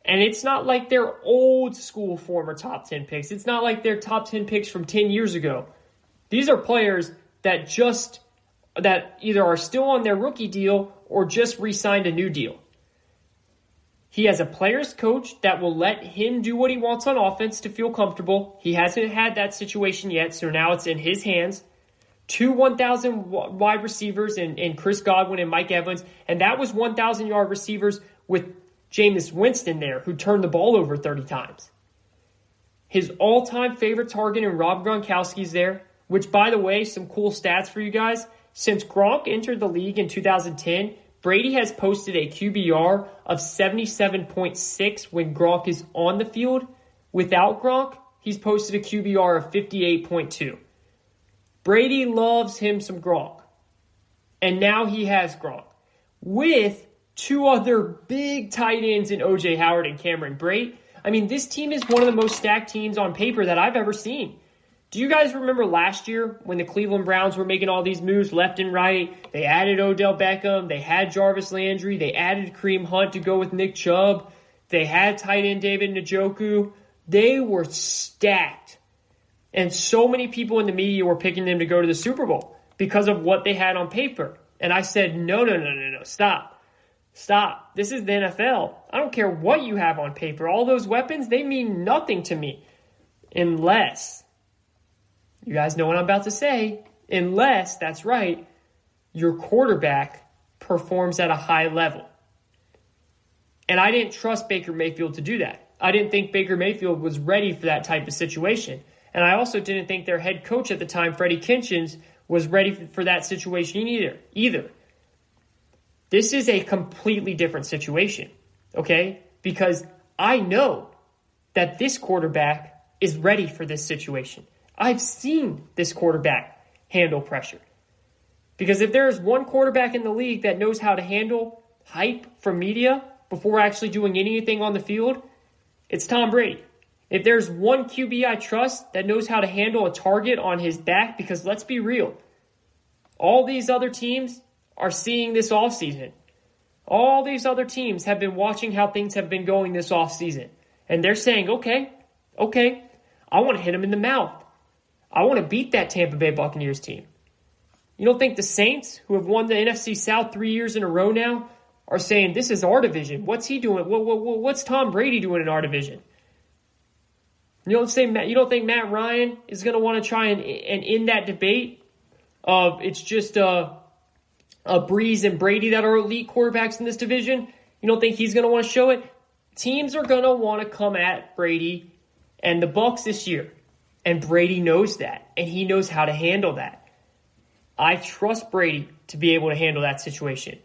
Speaker 2: And it's not like they're old school former top 10 picks. It's not like they're top 10 picks from 10 years ago. These are players that either are still on their rookie deal or just re-signed a new deal. He has a player's coach that will let him do what he wants on offense to feel comfortable. He hasn't had that situation yet, so now it's in his hands. 2 1,000 wide receivers in Chris Godwin and Mike Evans, and that was 1,000-yard receivers with Jameis Winston there, who turned the ball over 30 times. His all-time favorite target in Rob Gronkowski's there, which, by the way, some cool stats for you guys. Since Gronk entered the league in 2010, Brady has posted a QBR of 77.6 when Gronk is on the field. Without Gronk, he's posted a QBR of 58.2. Brady loves him some Gronk. And now he has Gronk. With 2 other big tight ends in O.J. Howard and Cameron Brate. I mean, this team is one of the most stacked teams on paper that I've ever seen. Do you guys remember last year when the Cleveland Browns were making all these moves left and right? They added Odell Beckham. They had Jarvis Landry. They added Kareem Hunt to go with Nick Chubb. They had tight end David Njoku. They were stacked. And so many people in the media were picking them to go to the Super Bowl because of what they had on paper. And I said, no, stop. Stop. This is the NFL. I don't care what you have on paper. All those weapons, they mean nothing to me. Unless, you guys know what I'm about to say, unless, that's right, your quarterback performs at a high level. And I didn't trust Baker Mayfield to do that. I didn't think Baker Mayfield was ready for that type of situation. And I also didn't think their head coach at the time, Freddie Kitchens, was ready for that situation either. This is a completely different situation, okay? Because I know that this quarterback is ready for this situation. I've seen this quarterback handle pressure. Because if there is one quarterback in the league that knows how to handle hype from media before actually doing anything on the field, it's Tom Brady. If there's one QB I trust that knows how to handle a target on his back, because let's be real, all these other teams are seeing this offseason. All these other teams have been watching how things have been going this offseason. And they're saying, okay, I want to hit him in the mouth. I want to beat that Tampa Bay Buccaneers team. You don't think the Saints, who have won the NFC South 3 years in a row now, are saying, this is our division. What's he doing? What's Tom Brady doing in our division? You don't think Matt Ryan is going to want to try and end that debate of it's just a Breeze and Brady that are elite quarterbacks in this division? You don't think he's going to want to show it? Teams are going to want to come at Brady and the Bucs this year. And Brady knows that, and he knows how to handle that. I trust Brady to be able to handle that situation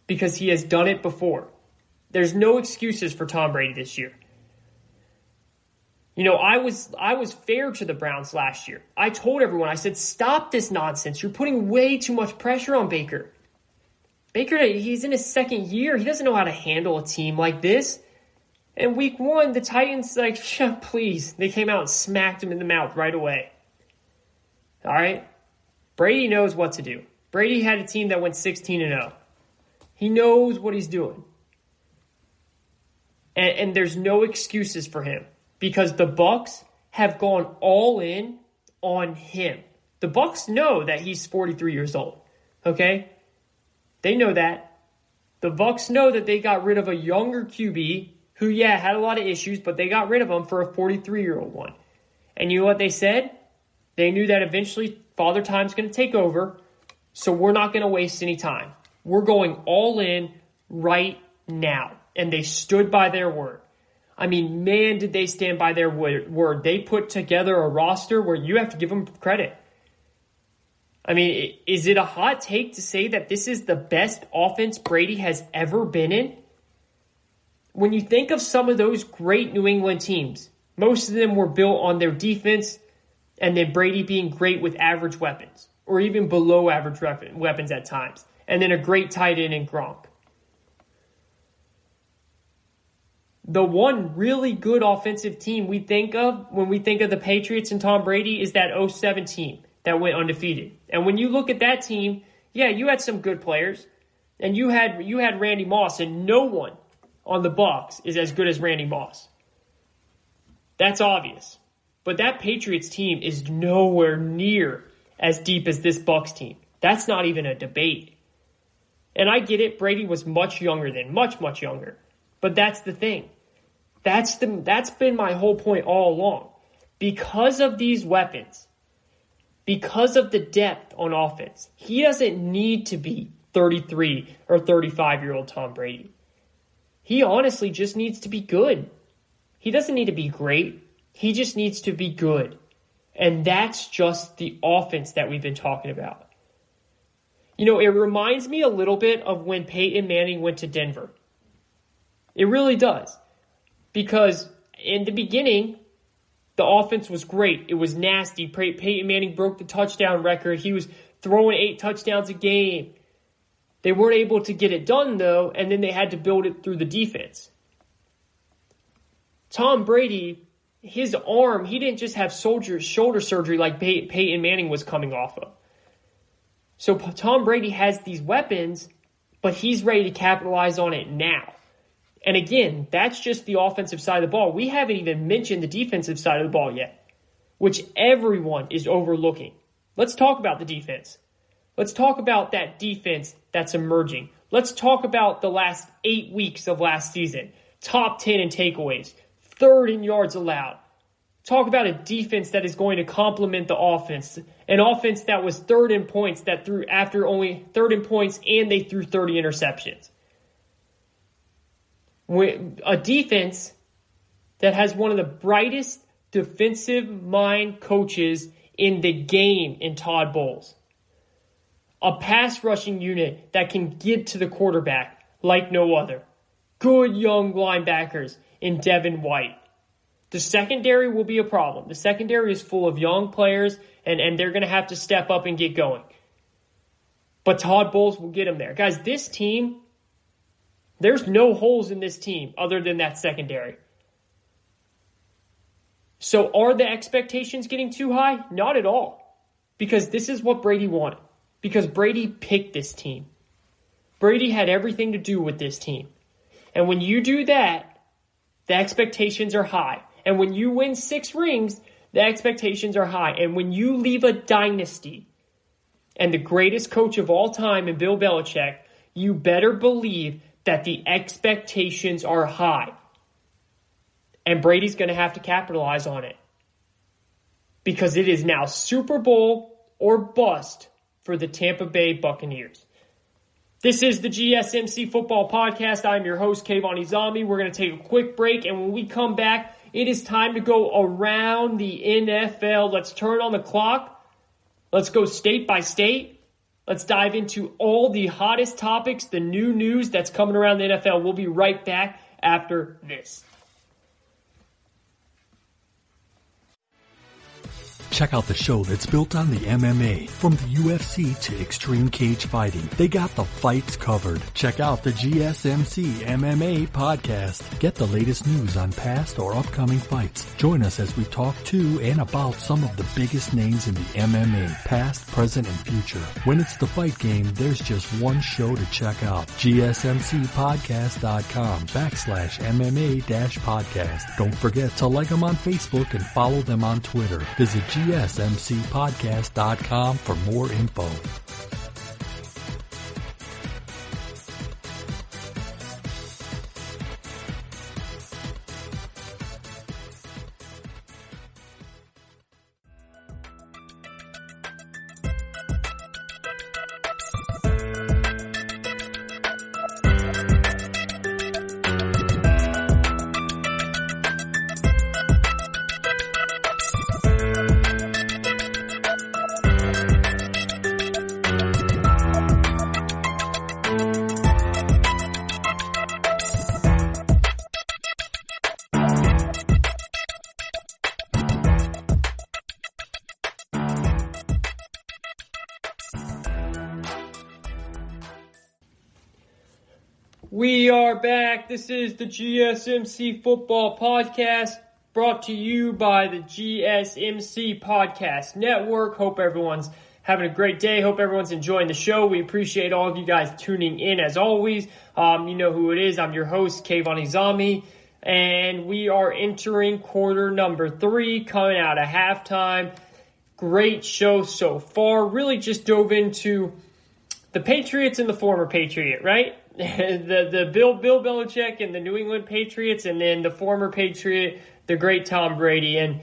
Speaker 2: because he has done it before. There's no excuses for Tom Brady this year. You know, I was fair to the Browns last year. I told everyone, I said, stop this nonsense. You're putting way too much pressure on Baker. Baker, he's in his second year. He doesn't know how to handle a team like this. And week one, the Titans, please. They came out and smacked him in the mouth right away. All right? Brady knows what to do. Brady had a team that went 16-0. He knows what he's doing. And there's no excuses for him because the Bucs have gone all in on him. The Bucs know that he's 43 years old. Okay? They know that. The Bucs know that they got rid of a younger QB who, had a lot of issues, but they got rid of him for a 43-year-old one. And you know what they said? They knew that eventually Father Time's going to take over, so we're not going to waste any time. We're going all in right now. And they stood by their word. I mean, man, did they stand by their word. They put together a roster where you have to give them credit. I mean, is it a hot take to say that this is the best offense Brady has ever been in? When you think of some of those great New England teams, most of them were built on their defense and then Brady being great with average weapons or even below average weapons at times. And then a great tight end in Gronk. The one really good offensive team we think of when we think of the Patriots and Tom Brady is that 2007 team that went undefeated. And when you look at that team, you had some good players. And you had Randy Moss, and no one on the Bucs is as good as Randy Moss. That's obvious. But that Patriots team is nowhere near as deep as this Bucs team. That's not even a debate. And I get it, Brady was much younger then, much, much younger. But that's the thing. That's been my whole point all along. Because of these weapons, because of the depth on offense, he doesn't need to be 33 or 35-year-old Tom Brady. He honestly just needs to be good. He doesn't need to be great. He just needs to be good. And that's just the offense that we've been talking about. You know, it reminds me a little bit of when Peyton Manning went to Denver. It really does. Because in the beginning, the offense was great. It was nasty. Peyton Manning broke the touchdown record. He was throwing 8 touchdowns a game. They weren't able to get it done, though, and then they had to build it through the defense. Tom Brady his arm, he didn't just have shoulder surgery like Peyton Manning was coming off of. So Tom Brady has these weapons, but he's ready to capitalize on it now. And again, that's just the offensive side of the ball. We haven't even mentioned the defensive side of the ball yet, which everyone is overlooking. Let's talk about the defense. Let's talk about that defense that's emerging. Let's talk about the last 8 weeks of last season. Top 10 in takeaways. Third in yards allowed. Talk about a defense that is going to complement the offense. An offense that was third in points that threw after only third in points and they threw 30 interceptions. A defense that has one of the brightest defensive mind coaches in the game in Todd Bowles. A pass rushing unit that can get to the quarterback like no other. Good young linebackers in Devin White. The secondary will be a problem. The secondary is full of young players, and they're going to have to step up and get going. But Todd Bowles will get them there. Guys, this team, there's no holes in this team other than that secondary. So are the expectations getting too high? Not at all. Because this is what Brady wanted. Because Brady picked this team. Brady had everything to do with this team. And when you do that, the expectations are high. And when you win 6 rings, the expectations are high. And when you leave a dynasty and the greatest coach of all time in Bill Belichick, you better believe that the expectations are high. And Brady's going to have to capitalize on it. Because it is now Super Bowl or bust for the Tampa Bay Buccaneers. This is the GSMC Football Podcast. I'm your host, Kayvon. We're going to take a quick break, and when we come back, it is time to go around the NFL. Let's turn on the clock. Let's go state by state. Let's dive into all the hottest topics, the new news that's coming around the NFL. We'll be right back after this.
Speaker 5: Check out the show that's built on the MMA. From the UFC to extreme cage fighting, they got the fights covered. Check out the GSMC MMA podcast. Get the latest news on past or upcoming fights. Join us as we talk to and about some of the biggest names in the MMA, past, present, and future. When it's the fight game, there's just one show to check out. GSMCpodcast.com/MMA-podcast. Don't forget to like them on Facebook and follow them on Twitter. Visit GSMCpodcast.com for more info.
Speaker 2: We are back. This is the GSMC Football Podcast, brought to you by the GSMC Podcast Network. Hope everyone's having a great day. Hope everyone's enjoying the show. We appreciate all of you guys tuning in as always. You know who it is. I'm your host, Kayvon, and we are entering quarter number 3, coming out of halftime. Great show so far. Really just dove into the Patriots and the former Patriot, right? the Bill Belichick and the New England Patriots, and then the former Patriot, the great Tom Brady. And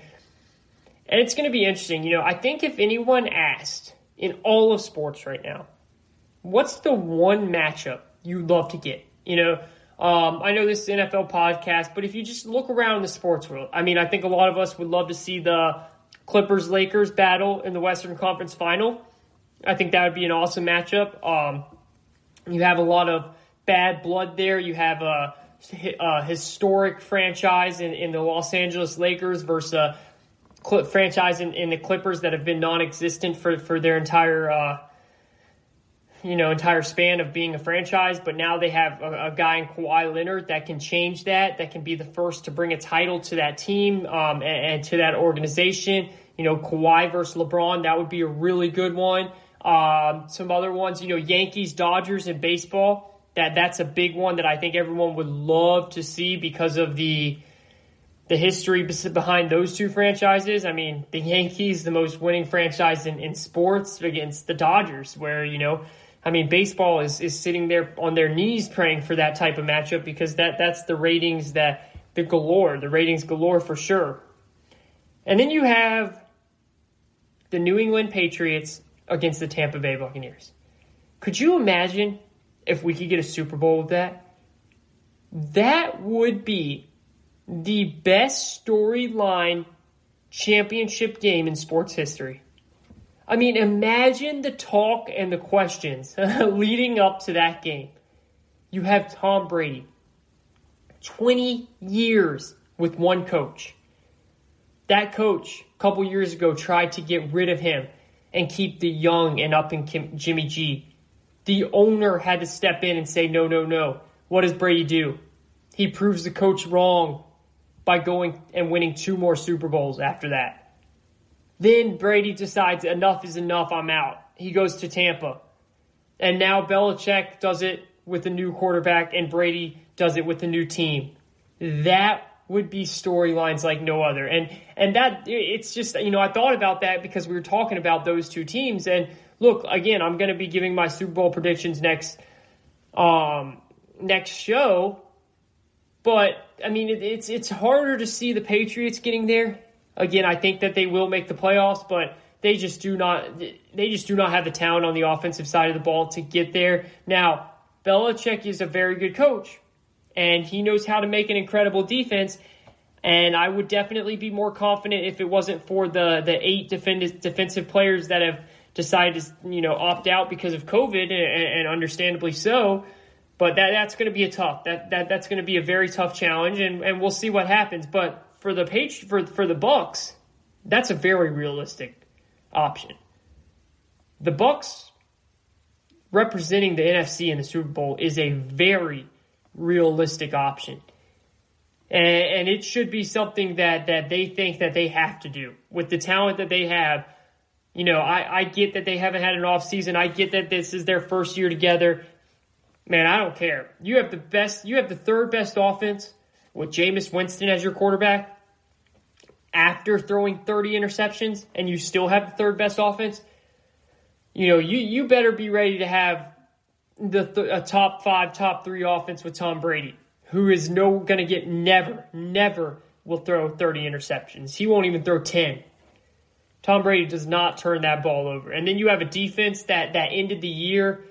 Speaker 2: it's going to be interesting. You know, I think if anyone asked in all of sports right now, what's the one matchup you'd love to get? You know, I know this is an NFL podcast, but if you just look around the sports world, I mean, I think a lot of us would love to see the Clippers-Lakers battle in the Western Conference Final. I think that would be an awesome matchup. You have a lot of bad blood there. You have a historic franchise in the Los Angeles Lakers versus a franchise in the Clippers that have been non-existent for their entire entire span of being a franchise, but now they have a guy in Kawhi Leonard that can change that can be the first to bring a title to that team and to that organization. Kawhi versus LeBron, that would be a really good one. Some other ones, Yankees, Dodgers in baseball, that's a big one that I think everyone would love to see because of the history behind those two franchises. I mean, the Yankees, the most winning franchise in sports against the Dodgers, where, baseball is sitting there on their knees praying for that type of matchup because that's the ratings the ratings galore for sure. And then you have the New England Patriots against the Tampa Bay Buccaneers. Could you imagine if we could get a Super Bowl with that? That would be the best storyline championship game in sports history. I mean, imagine the talk and the questions leading up to that game. You have Tom Brady, 20 years with one coach. That coach, a couple years ago, tried to get rid of him and keep the young and up-and-coming Jimmy G. The owner had to step in and say, no. What does Brady do? He proves the coach wrong by going and winning 2 more Super Bowls after that. Then Brady decides enough is enough, I'm out. He goes to Tampa. And now Belichick does it with a new quarterback and Brady does it with a new team. That would be storylines like no other. And that, it's just, I thought about that because we were talking about those two teams. And look, again, I'm going to be giving my Super Bowl predictions next show. But, I mean, it's harder to see the Patriots getting there. Again, I think that they will make the playoffs, but they just do not have the talent on the offensive side of the ball to get there. Now, Belichick is a very good coach, and he knows how to make an incredible defense. And I would definitely be more confident if it wasn't for the 8 defensive players that have decided to opt out because of COVID, and understandably so. But that's going to be that's going to be a very tough challenge, and we'll see what happens. But for the Bucs, that's a very realistic option. The Bucs representing the NFC in the Super Bowl is a very realistic option. And it should be something that they think that they have to do. With the talent that they have, I get that they haven't had an offseason. I get that this is their first year together. Man, I don't care. You have the third best offense with Jameis Winston as your quarterback after throwing 30 interceptions, and you still have the third best offense. You better be ready to have a top 5, top 3 offense with Tom Brady, who is going to get never will throw 30 interceptions. He won't even throw 10. Tom Brady does not turn that ball over. And then you have a defense that ended the year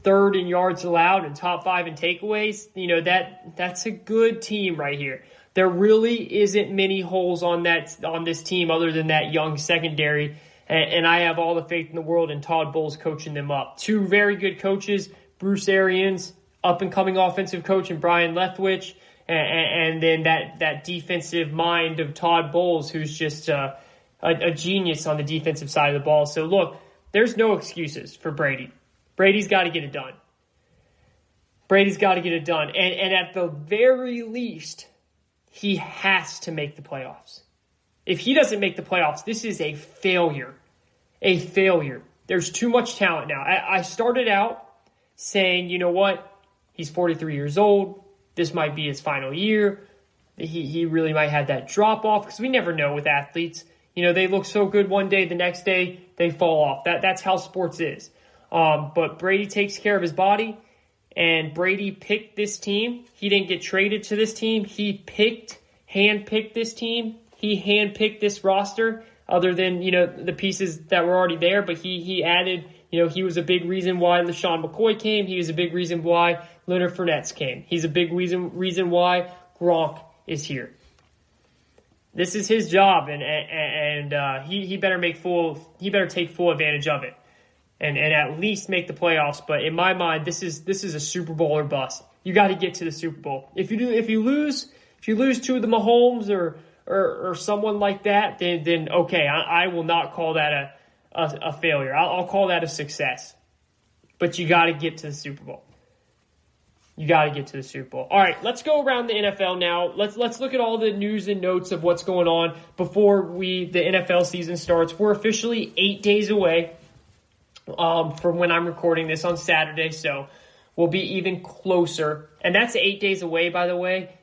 Speaker 2: third in yards allowed and top 5 in takeaways. That's a good team right here. There really isn't many holes on this team other than that young secondary. And I have all the faith in the world in Todd Bowles coaching them up. 2 very good coaches, Bruce Arians, up-and-coming offensive coach, and Brian Leftwich, and then that defensive mind of Todd Bowles, who's just a genius on the defensive side of the ball. So, look, there's no excuses for Brady. Brady's got to get it done. And at the very least, he has to make the playoffs. If he doesn't make the playoffs, this is a failure. There's too much talent now. I started out saying, you know what? He's 43 years old. This might be his final year. He really might have that drop off because we never know with athletes. They look so good one day, the next day they fall off. That's how sports is. But Brady takes care of his body, and Brady picked this team. He didn't get traded to this team. He handpicked this team. He handpicked this roster, other than, the pieces that were already there. But he added, he was a big reason why LaShawn McCoy came. He was a big reason why Leonard Fournette came. He's a big reason why Gronk is here. This is his job, and he better take full advantage of it, and at least make the playoffs. But in my mind, this is a Super Bowl or bust. You got to get to the Super Bowl. If you lose to the Mahomes or someone like that, then okay, I will not call that a failure. I'll call that a success. but you got to get to the Super Bowl. You got to get to the Super Bowl. All right, let's go around the NFL now. Let's look at all the news and notes of what's going on before the NFL season starts. We're officially 8 days away from when I'm recording this on Saturday, so we'll be even closer. And that's 8 days away, by the way,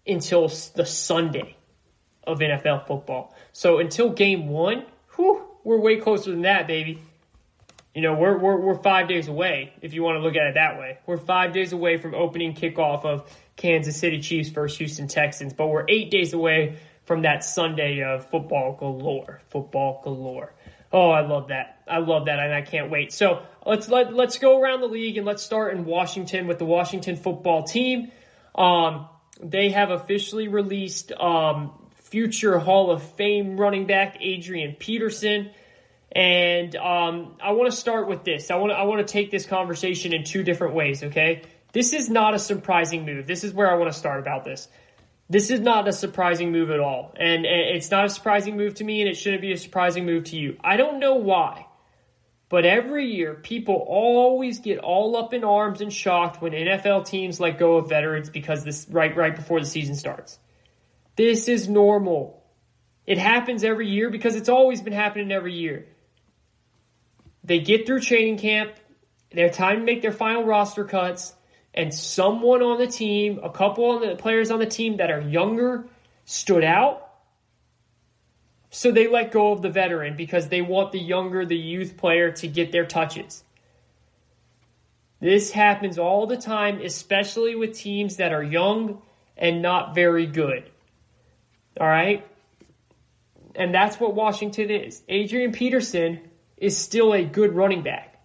Speaker 2: until the Sunday of NFL football. So until game 1, we're way closer than that, baby. You know, we're 5 days away, if you want to look at it that way. We're 5 days away from opening kickoff of Kansas City Chiefs versus Houston Texans, but we're 8 days away from that Sunday of football galore. Football galore. Oh, I love that. I love that, and I can't wait. So let's go around the league, and let's start in Washington with the Washington football team. They have officially released future Hall of Fame running back Adrian Peterson. And I want to start with this. I want to take this conversation in two different ways, okay? This is not a surprising move. This is where I want to start about this. This is not a surprising move at all. And it's not a surprising move to me, and it shouldn't be a surprising move to you. I don't know why, but every year people always get all up in arms and shocked when NFL teams let go of veterans because this right before the season starts. This is normal. It happens every year because it's always been happening every year. They get through training camp, their time to make their final roster cuts, and someone on the team, a couple of the players on the team that are younger, stood out. So they let go of the veteran because they want the youth player to get their touches. This happens all the time, especially with teams that are young and not very good. All right? And that's what Washington is. Adrian Peterson is still a good running back.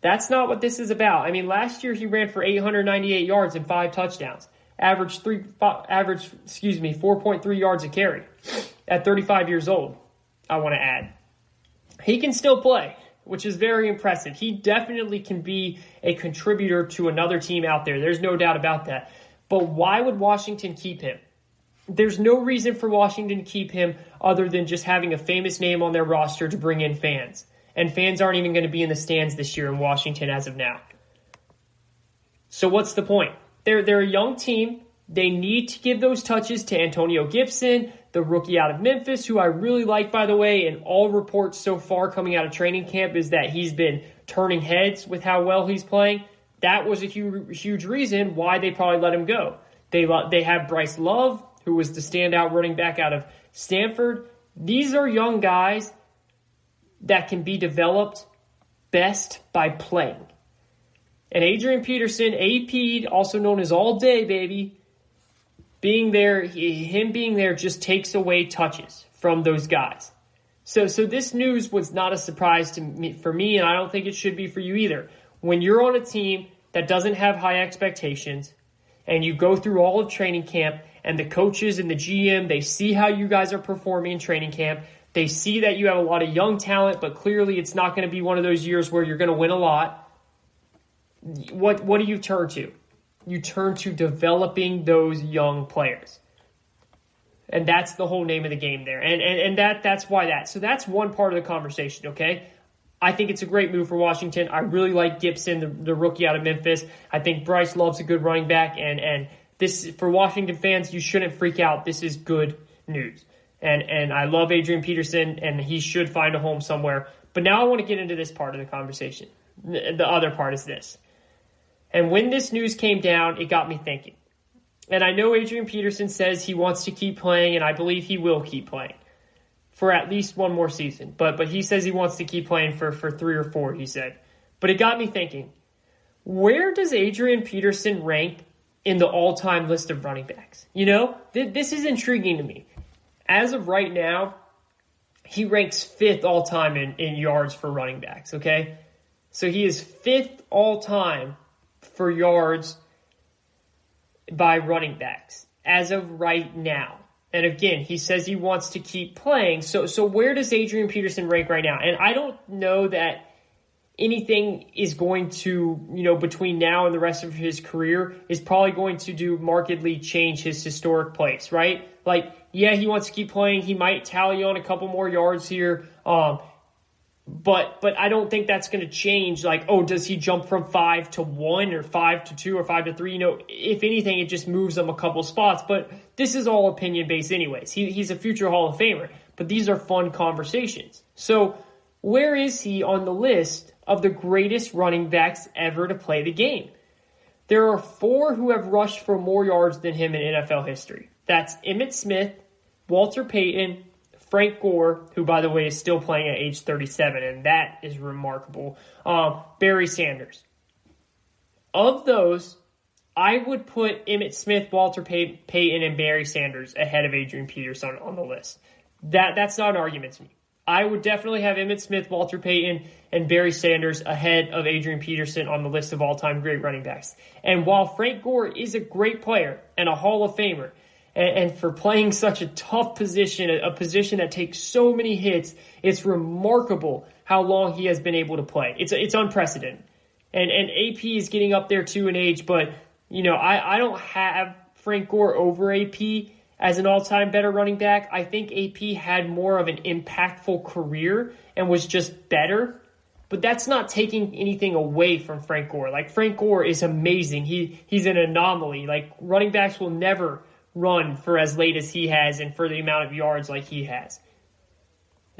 Speaker 2: That's not what this is about. I mean, last year he ran for 898 yards and 5 touchdowns. Averaged 4.3 yards a carry at 35 years old, I want to add. He can still play, which is very impressive. He definitely can be a contributor to another team out there. There's no doubt about that. But why would Washington keep him? There's no reason for Washington to keep him other than just having a famous name on their roster to bring in fans. And fans aren't even going to be in the stands this year in Washington as of now. So what's the point? They're a young team. They need to give those touches to Antonio Gibson, the rookie out of Memphis, who I really like, by the way, and all reports so far coming out of training camp is that he's been turning heads with how well he's playing. That was a huge reason why they probably let him go. They have Bryce Love, who was the standout running back out of Stanford. These are young guys that can be developed best by playing. And Adrian Peterson, AP, also known as All Day, baby, being there just takes away touches from those guys. So this news was not a surprise for me, and I don't think it should be for you either. When you're on a team that doesn't have high expectations, and you go through all of training camp, and the coaches and the GM, they see how you guys are performing in training camp. They see that you have a lot of young talent, but clearly it's not going to be one of those years where you're going to win a lot. What do you turn to? You turn to developing those young players. And that's the whole name of the game there. And that's why that. So that's one part of the conversation, okay? I think it's a great move for Washington. I really like Gibson, the rookie out of Memphis. I think Bryce Love's a good running back, and this, for Washington fans, you shouldn't freak out. This is good news. And I love Adrian Peterson, and he should find a home somewhere. But now I want to get into this part of the conversation. The other part is this. And when this news came down, it got me thinking. And I know Adrian Peterson says he wants to keep playing, and I believe he will keep playing for at least one more season. But he says he wants to keep playing for 3 or 4, he said. But it got me thinking, where does Adrian Peterson rank in the all-time list of running backs? You know, this is intriguing to me. As of right now, he ranks 5th all-time in yards for running backs, okay? So he is 5th all-time for yards by running backs as of right now. And again, he says he wants to keep playing. So where does Adrian Peterson rank right now? And I don't know that anything is going to, between now and the rest of his career is probably going to markedly change his historic place, right? Like, yeah, he wants to keep playing. He might tally on a couple more yards here. But But I don't think that's going to change. Like, oh, does he jump from 5 to 1 or 5 to 2 or 5 to 3? If anything, it just moves him a couple spots. But this is all opinion based anyways. He's a future Hall of Famer. But these are fun conversations. So where is he on the list of the greatest running backs ever to play the game? There are 4 who have rushed for more yards than him in NFL history. That's Emmitt Smith, Walter Payton, Frank Gore, who, by the way, is still playing at age 37, and that is remarkable. Barry Sanders. Of those, I would put Emmitt Smith, Walter Payton, and Barry Sanders ahead of Adrian Peterson on the list. That's not an argument to me. I would definitely have Emmitt Smith, Walter Payton, and Barry Sanders ahead of Adrian Peterson on the list of all-time great running backs. And while Frank Gore is a great player and a Hall of Famer, and for playing such a tough position, a position that takes so many hits, it's remarkable how long he has been able to play. It's unprecedented. And AP is getting up there too in age, but I don't have Frank Gore over AP as an all-time better running back. I think AP had more of an impactful career and was just better. But that's not taking anything away from Frank Gore. Like, Frank Gore is amazing. He's an anomaly. Like, running backs will never run for as late as he has and for the amount of yards like he has.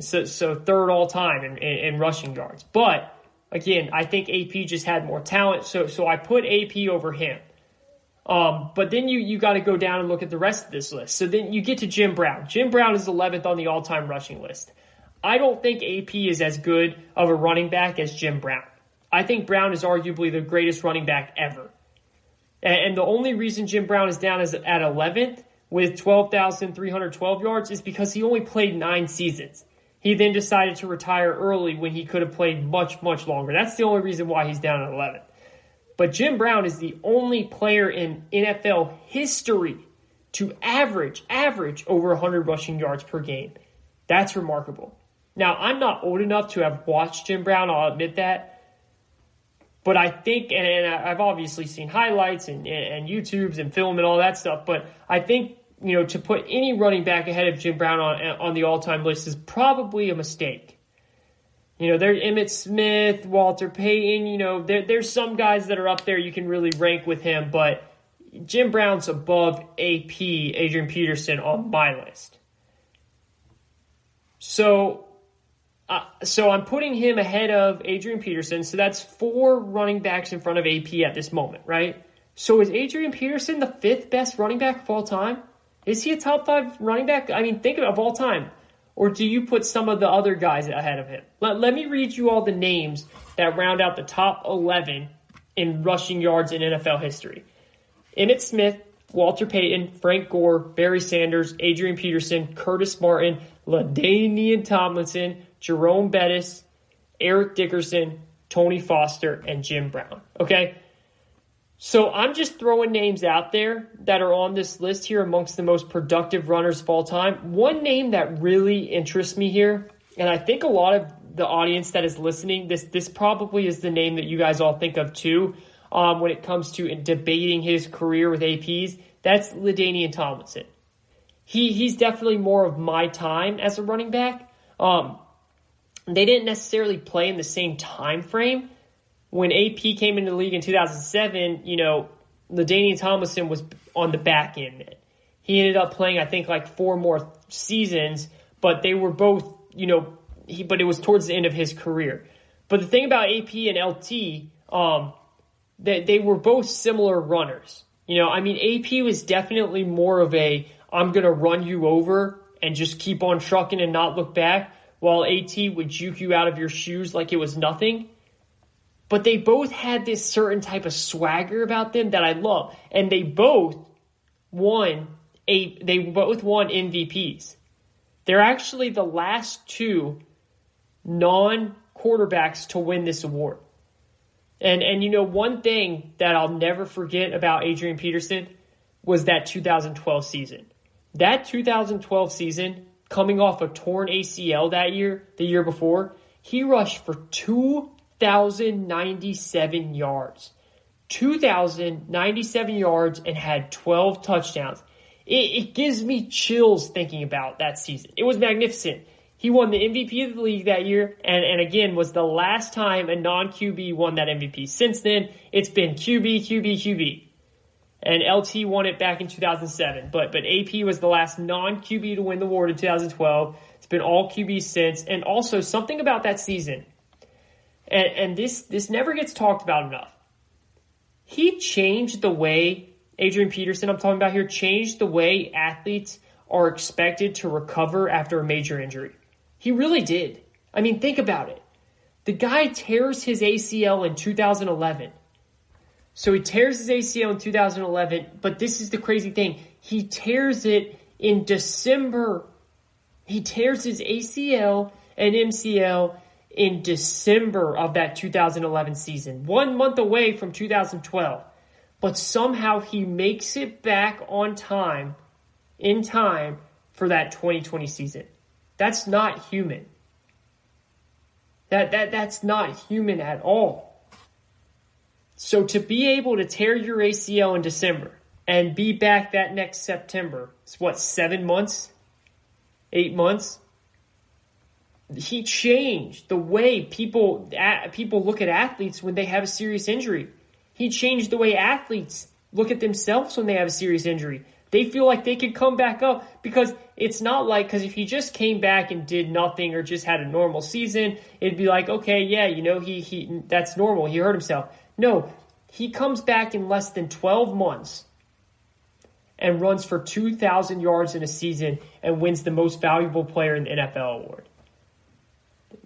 Speaker 2: So third all time in rushing yards. But again, I think AP just had more talent, so I put AP over him. But then you got to go down and look at the rest of this list. So then you get to Jim Brown. Jim Brown is 11th on the all-time rushing list. I don't think AP is as good of a running back as Jim Brown. I think Brown is arguably the greatest running back ever. And the only reason Jim Brown is down at 11th with 12,312 yards is because he only played 9 seasons. He then decided to retire early when he could have played much, much longer. That's the only reason why he's down at 11th. But Jim Brown is the only player in NFL history to average over 100 rushing yards per game. That's remarkable. Now, I'm not old enough to have watched Jim Brown, I'll admit that. But I think, and I've obviously seen highlights and YouTubes and film and all that stuff, but I think, to put any running back ahead of Jim Brown on the all-time list is probably a mistake. There's Emmitt Smith, Walter Payton, there's some guys that are up there you can really rank with him, but Jim Brown's above AP, Adrian Peterson, on my list. So I'm putting him ahead of Adrian Peterson. So that's 4 running backs in front of AP at this moment, right? So is Adrian Peterson the 5th best running back of all time? Is he a top 5 running back? I mean, think of all time. Or do you put some of the other guys ahead of him? Let me read you all the names that round out the top 11 in rushing yards in NFL history. Emmitt Smith, Walter Payton, Frank Gore, Barry Sanders, Adrian Peterson, Curtis Martin, LaDainian Tomlinson, Jerome Bettis, Eric Dickerson, Tony Foster, and Jim Brown. Okay? So I'm just throwing names out there that are on this list here amongst the most productive runners of all time. One name that really interests me here, and I think a lot of the audience that is listening, this probably is the name that you guys all think of too when it comes to debating his career with APs, that's LaDainian Tomlinson. He's definitely more of my time as a running back. They didn't necessarily play in the same time frame. When AP came into the league in 2007, LaDainian Tomlinson was on the back end. He ended up playing, I think, like 4 more seasons, but they were both, but it was towards the end of his career. But the thing about AP and LT, they were both similar runners. AP was definitely more of a, I'm going to run you over and just keep on trucking and not look back, while AT would juke you out of your shoes like it was nothing. But they both had this certain type of swagger about them that I love. And they both won MVPs. They're actually the last 2 non-quarterbacks to win this award. And one thing that I'll never forget about Adrian Peterson was that 2012 season. That 2012 season, coming off a torn ACL that year, the year before, he rushed for 2,097 yards. 2,097 yards and had 12 touchdowns. It gives me chills thinking about that season. It was magnificent. He won the MVP of the league that year, and again, was the last time a non-QB won that MVP. Since then, it's been QB, QB, QB. And LT won it back in 2007. But AP was the last non-QB to win the award in 2012. It's been all QB since. And also, something about that season, and this never gets talked about enough. He changed the way, Adrian Peterson I'm talking about here, changed the way athletes are expected to recover after a major injury. He really did. I mean, think about it. The guy tears his ACL in 2011. So he tears his ACL in 2011, but this is the crazy thing. He tears it in December. He tears his ACL and MCL in December of that 2011 season, 1 month away from 2012. But somehow he makes it back on time, in time for that 2020 season. That's not human. That's not human at all. So to be able to tear your ACL in December and be back that next September, it's what, 7 months? 8 months? He changed the way people look at athletes when they have a serious injury. He changed the way athletes look at themselves when they have a serious injury. They feel like they could come back up because it's not like, because if he just came back and did nothing or just had a normal season, it'd be like, okay, yeah, he that's normal. He hurt himself. No, he comes back in less than 12 months and runs for 2,000 yards in a season and wins the most valuable player in the NFL award.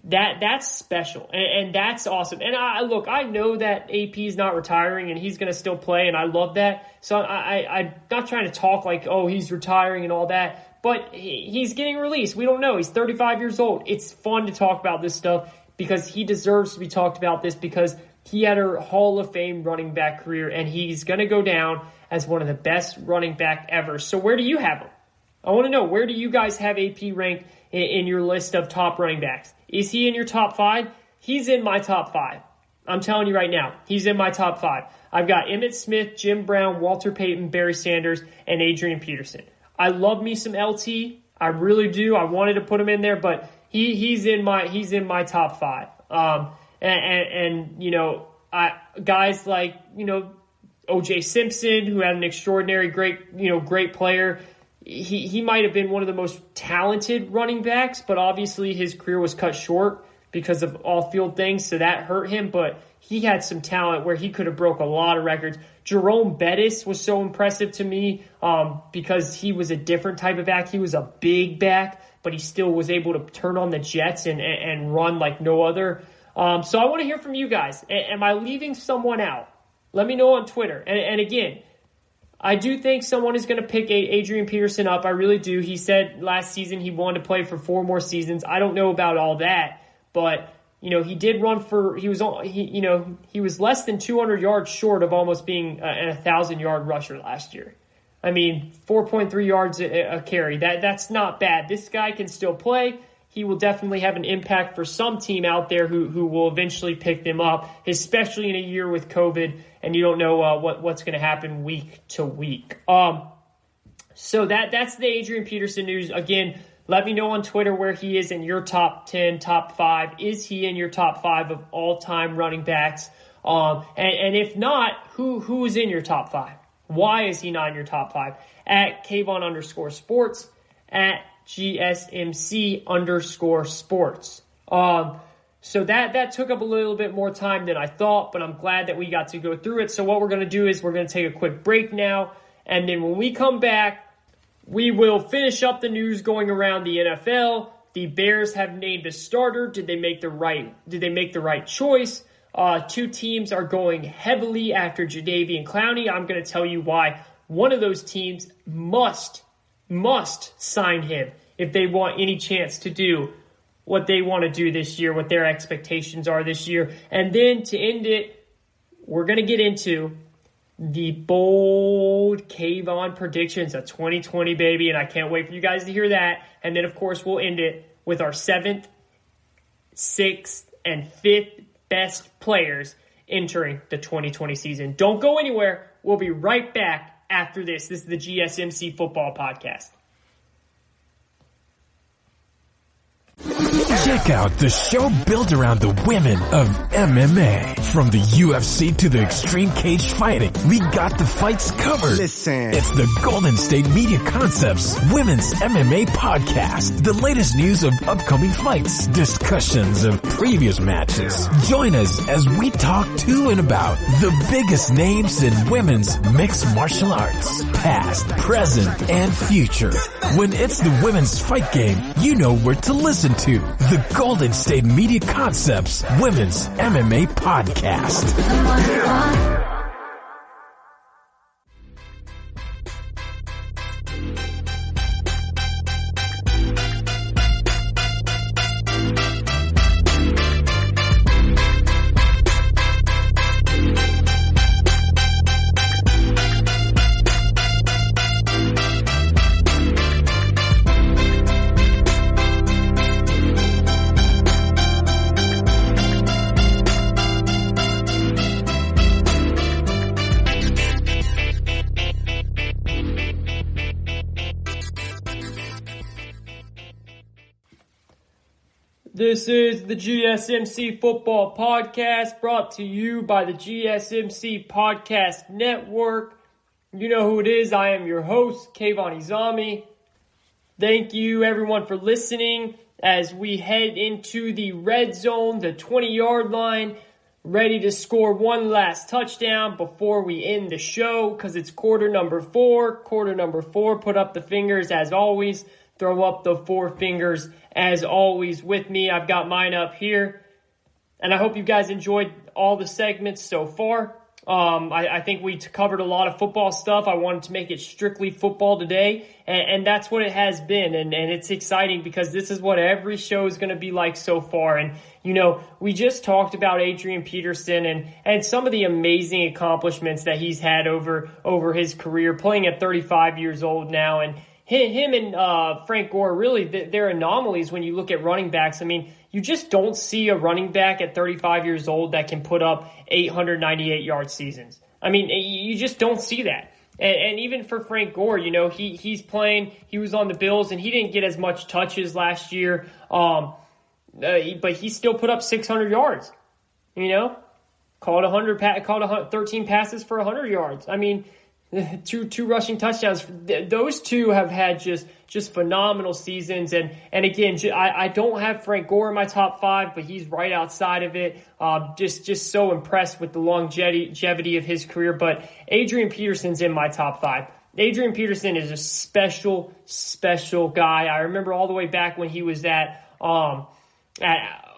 Speaker 2: That's special, and that's awesome. And I know that AP is not retiring, and he's going to still play, and I love that. So I'm not trying to talk like, oh, he's retiring and all that, but he's getting released. We don't know. He's 35 years old. It's fun to talk about this stuff because he deserves to be talked about this because he had a Hall of Fame running back career, and he's going to go down as one of the best running back ever. So where do you have him? I want to know, where do you guys have AP ranked in your list of top running backs? Is he in your top 5? He's in my top 5. I'm telling you right now, he's in my top 5. I've got Emmitt Smith, Jim Brown, Walter Payton, Barry Sanders, and Adrian Peterson. I love me some LT. I really do. I wanted to put him in there, but he's in my top 5. Guys like, O.J. Simpson, who had an extraordinary, great player. He might have been one of the most talented running backs, but obviously his career was cut short because of off-field things, so that hurt him. But he had some talent where he could have broke a lot of records. Jerome Bettis was so impressive to me because he was a different type of back. He was a big back, but he still was able to turn on the jets and run like no other. So I want to hear from you guys. Am I leaving someone out? Let me know on Twitter. And again, I do think someone is going to pick Adrian Peterson up. I really do. He said last season he wanted to play for 4 more seasons. I don't know about all that, but he did run for. He was less than 200 yards short of almost being a 1,000-yard rusher last year. I mean, 4.3 yards a carry. That's not bad. This guy can still play. He will definitely have an impact for some team out there who will eventually pick them up, especially in a year with COVID, and you don't know what's going to happen week to week. So that's the Adrian Peterson news. Again, let me know on Twitter where he is in your top 10, top 5. Is he in your top 5 of all-time running backs? And if not, who is in your top 5? Why is he not in your top 5? At Kayvon_sports, at GSMC_sports. So that took up a little bit more time than I thought, but I'm glad that we got to go through it. So what we're going to do is we're going to take a quick break now, and then when we come back, we will finish up the news going around the NFL. The Bears have named a starter. Did they make the right choice? 2 teams are going heavily after Jadeveon Clowney. I'm going to tell you why one of those teams must sign him if they want any chance to do what they want to do this year, what their expectations are this year. And then to end it, we're going to get into the bold Kayvon predictions of 2020, baby, and I can't wait for you guys to hear that. And then, of course, we'll end it with our 7th, 6th, and 5th best players entering the 2020 season. Don't go anywhere. We'll be right back after this. This is the GSMC Football Podcast.
Speaker 1: Check out the show built around the women of MMA. From the UFC to the extreme cage fighting, we got the fights covered.
Speaker 6: Listen.
Speaker 1: It's the Golden State Media Concepts Women's MMA Podcast. The latest news of upcoming fights, discussions of previous matches. Join us as we talk to and about the biggest names in women's mixed martial arts, past, present, and future. When it's the women's fight game, you know where to listen to. The Golden State Media Concepts Women's MMA Podcast.
Speaker 2: This is the GSMC Football Podcast, brought to you by the GSMC Podcast Network. You know who it is. I am your host, Kayvon. Thank you, everyone, for listening as we head into the red zone, the 20-yard line, ready to score one last touchdown before we end the show, because it's quarter number four. Quarter number four, put up the fingers as always. Throw up the four fingers as always with me. I've got mine up here. And I hope you guys enjoyed all the segments so far. I think we covered a lot of football stuff. I wanted to make it strictly football today. And that's what it has been. And it's exciting because this is what every show is going to be like so far. And, you know, we just talked about Adrian Peterson and some of the amazing accomplishments that he's had over his career, playing at 35 years old now. And him and Frank Gore, really, they're anomalies when you look at running backs. I mean, you just don't see a running back at 35 years old that can put up 898-yard seasons. I mean, you just don't see that. And even for Frank Gore, you know, he's playing. He was on the Bills, and he didn't get as much touches last year, but he still put up 600 yards. You know, called 13 passes for 100 yards. I mean, two rushing touchdowns. Those two have had just phenomenal seasons. And again, I don't have Frank Gore in my top five, but he's right outside of it. Just so impressed with the longevity of his career. But Adrian Peterson's in my top five. Adrian Peterson is a special guy. I remember all the way back when he was at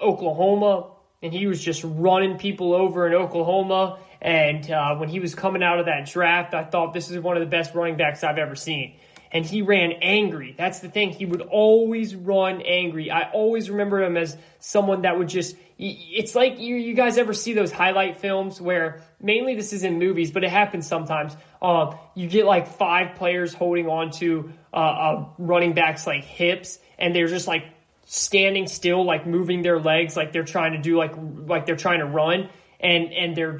Speaker 2: Oklahoma, and he was just running people over in Oklahoma. And when he was coming out of that draft, I thought this is one of the best running backs I've ever seen. And he ran angry. That's the thing. He would always run angry. I always remember him as someone that would just, it's like you guys ever see those highlight films where, mainly this is in movies, but it happens sometimes. You get like five players holding on to a running back's like hips, and they're just like standing still, like moving their legs like they're trying to do like they're trying to run. And their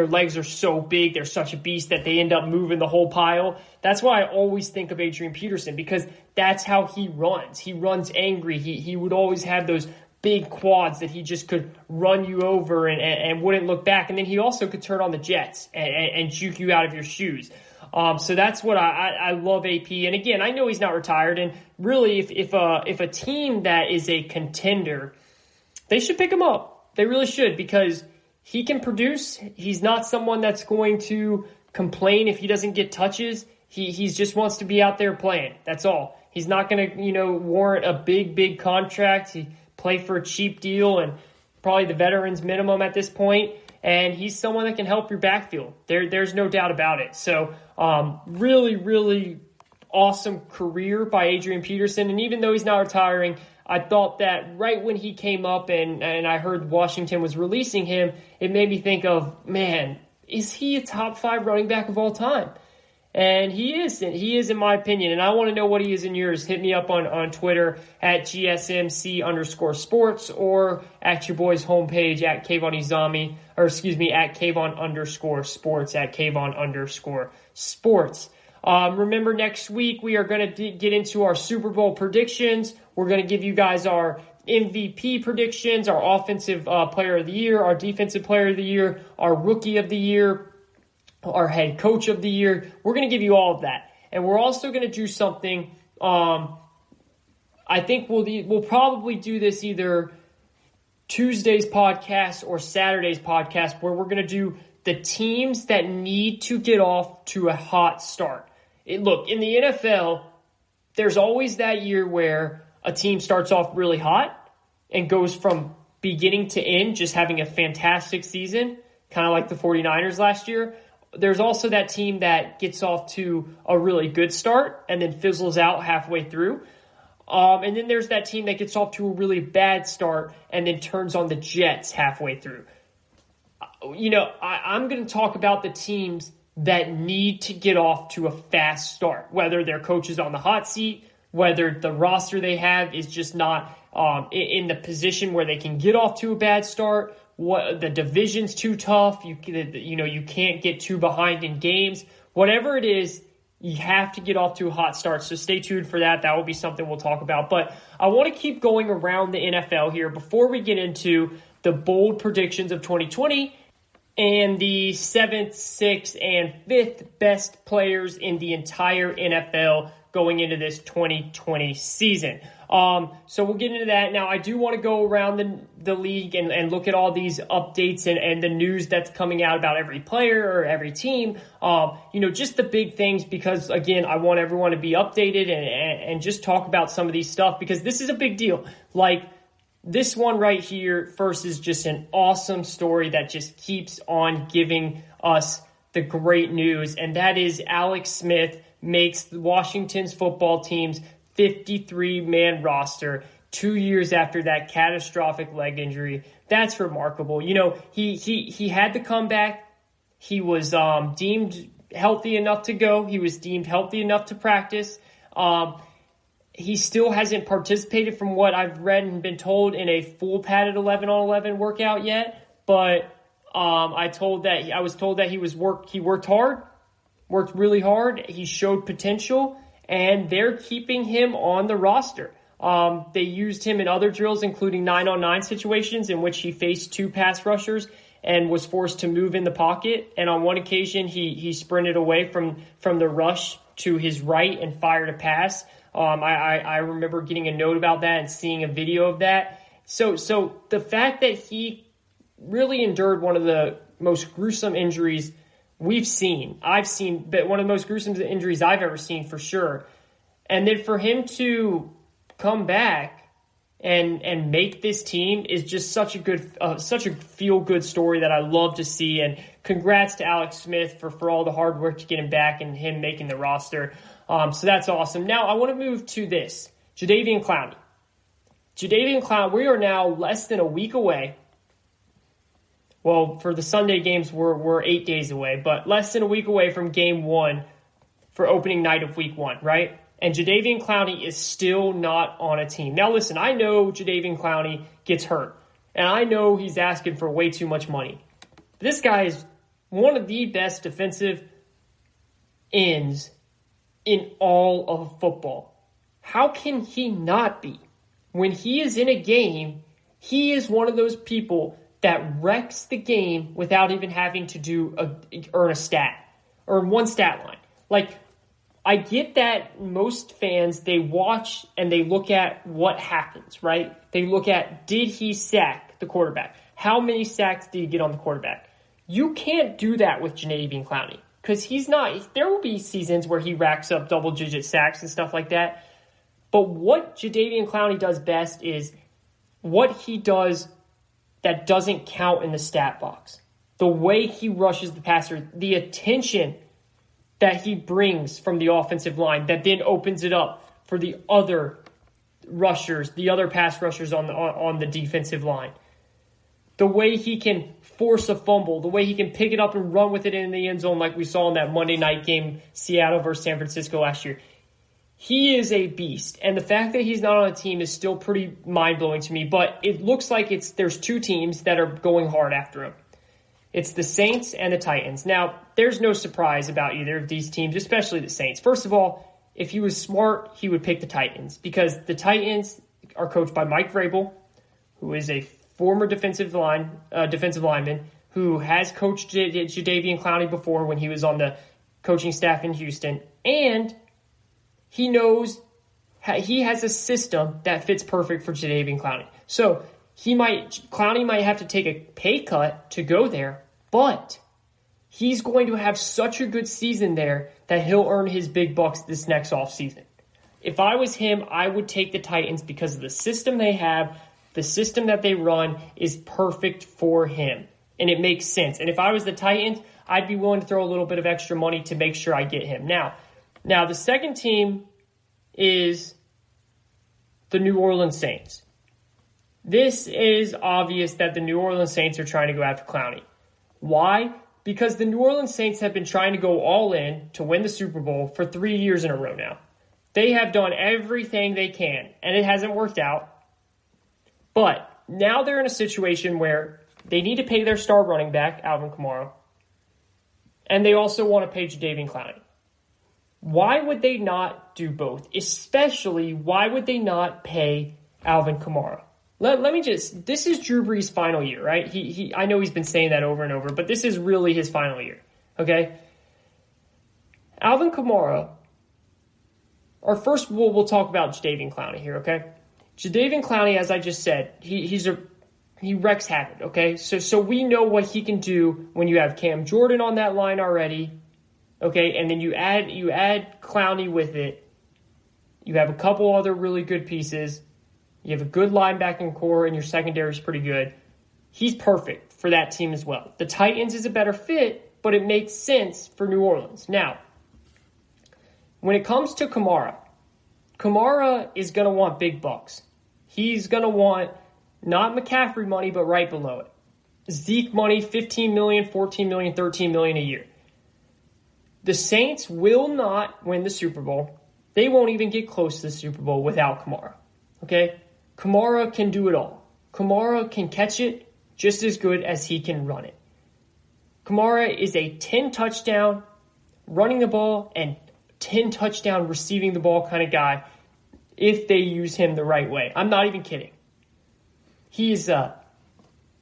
Speaker 2: legs are so big, they're such a beast that they end up moving the whole pile. That's why I always think of Adrian Peterson, because that's how he runs. He runs angry. He would always have those big quads that he just could run you over and wouldn't look back. And then he also could turn on the jets and juke you out of your shoes. So that's what I love AP. And again, I know he's not retired. And really, if a team that is a contender, they should pick him up. They really should, because he can produce. He's not someone that's going to complain if he doesn't get touches. He just wants to be out there playing. That's all. He's not going to, warrant a big contract. He play for a cheap deal and probably the veterans minimum at this point. And he's someone that can help your backfield. There's no doubt about it. So really awesome career by Adrian Peterson. And even though he's not retiring, I thought that right when he came up and I heard Washington was releasing him, it made me think of, man, is he a top 5 running back of all time? And he is in my opinion. And I want to know what he is in yours. Hit me up on Twitter at GSMC_sports or at your boy's homepage at Kayvon at Kayvon_sports at Kayvon_sports. Remember, next week we are going to get into our Super Bowl predictions. We're going to give you guys our MVP predictions, our offensive player of the year, our defensive player of the year, our rookie of the year, our head coach of the year. We're going to give you all of that. And we're also going to do something, I think we'll probably do this either Tuesday's podcast or Saturday's podcast, where we're going to do the teams that need to get off to a hot start. Look, in the NFL, there's always that year where a team starts off really hot and goes from beginning to end just having a fantastic season, kind of like the 49ers last year. There's also that team that gets off to a really good start and then fizzles out halfway through. And then there's that team that gets off to a really bad start and then turns on the Jets halfway through. I'm going to talk about the teams that need to get off to a fast start, whether their coach is on the hot seat, whether the roster they have is just not in the position where they can get off to a bad start, what the division's too tough, you can't get too behind in games. Whatever it is, you have to get off to a hot start. So stay tuned for that. That will be something we'll talk about. But I want to keep going around the NFL here before we get into the bold predictions of 2020 and the 7th, 6th, and 5th best players in the entire NFL going into this 2020 season. So we'll get into that. Now, I do want to go around the league and look at all these updates and the news that's coming out about every player or every team. Just the big things, because, again, I want everyone to be updated and just talk about some of these stuff, because this is a big deal. Like, this one right here first is just an awesome story that just keeps on giving us the great news, and that is Alex Smith makes Washington's football team's 53-man roster 2 years after that catastrophic leg injury. That's remarkable. He had the comeback. He was deemed healthy enough to go. He was deemed healthy enough to practice. He still hasn't participated, from what I've read and been told, in a full padded 11-on-11 workout yet. But I was told that he worked hard, worked really hard. He showed potential, and they're keeping him on the roster. They used him in other drills, including 9-on-9 situations in which he faced 2 pass rushers and was forced to move in the pocket. And on one occasion, he sprinted away from the rush to his right and fired a pass. I remember getting a note about that and seeing a video of that. So the fact that he really endured one of the most gruesome injuries I've seen, but one of the most gruesome injuries I've ever seen, for sure. And then for him to come back and make this team is just such a feel-good story that I love to see. And congrats to Alex Smith for all the hard work to get him back and him making the roster. So that's awesome. Now I want to move to this. Jadeveon Clowney. We are now less than a week away. Well, for the Sunday games, we're 8 days away, but less than a week away from game 1 for opening night of week 1, right? And Jadeveon Clowney is still not on a team. Now listen, I know Jadeveon Clowney gets hurt, and I know he's asking for way too much money. This guy is one of the best defensive ends in all of football. How can he not be? When he is in a game, he is one of those people that wrecks the game without even having to earn a stat or one stat line. Like, I get that most fans, they watch and they look at what happens, right? They look at, did he sack the quarterback? How many sacks did he get on the quarterback? You can't do that with Jadeveon Clowney, because he's not. There will be seasons where he racks up double-digit sacks and stuff like that. But what Jadeveon Clowney does best is what he does that doesn't count in the stat box. The way he rushes the passer, the attention that he brings from the offensive line that then opens it up for the other rushers, the other pass rushers on the defensive line. The way he can force a fumble, the way he can pick it up and run with it in the end zone like we saw in that Monday night game, Seattle versus San Francisco last year. He is a beast, and the fact that he's not on a team is still pretty mind-blowing to me, but it looks like there's 2 teams that are going hard after him. It's the Saints and the Titans. Now, there's no surprise about either of these teams, especially the Saints. First of all, if he was smart, he would pick the Titans, because the Titans are coached by Mike Vrabel, who is a former defensive lineman who has coached Jadeveon Clowney before when he was on the coaching staff in Houston, and he knows he has a system that fits perfect for Jadeveon Clowney. So Clowney might have to take a pay cut to go there, but he's going to have such a good season there that he'll earn his big bucks this next offseason. If I was him, I would take the Titans because of the system they have. The system that they run is perfect for him, and it makes sense. And if I was the Titans, I'd be willing to throw a little bit of extra money to make sure I get him. Now the second team is the New Orleans Saints. This is obvious that the New Orleans Saints are trying to go after Clowney. Why? Because the New Orleans Saints have been trying to go all in to win the Super Bowl for 3 years in a row now. They have done everything they can, and it hasn't worked out. But now they're in a situation where they need to pay their star running back, Alvin Kamara, and they also want to pay Jadeveon Clowney. Why would they not do both? Especially, why would they not pay Alvin Kamara? This is Drew Brees' final year, right? I know he's been saying that over and over, but this is really his final year, okay? Alvin Kamara, or first we'll talk about Jadeveon Clowney here, okay? Jadeveon Clowney, as I just said, he wrecks havoc, okay? So we know what he can do when you have Cam Jordan on that line already, okay? And then you add Clowney with it. You have a couple other really good pieces. You have a good linebacking core, and your secondary is pretty good. He's perfect for that team as well. The Titans is a better fit, but it makes sense for New Orleans. Now, when it comes to Kamara is going to want big bucks. He's going to want not McCaffrey money, but right below it. Zeke money, $15 million, $14 million, $13 million a year. The Saints will not win the Super Bowl. They won't even get close to the Super Bowl without Kamara. Okay? Kamara can do it all. Kamara can catch it just as good as he can run it. Kamara is a 10 touchdown running the ball and 10 touchdown receiving the ball kind of guy if they use him the right way. I'm not even kidding. He's a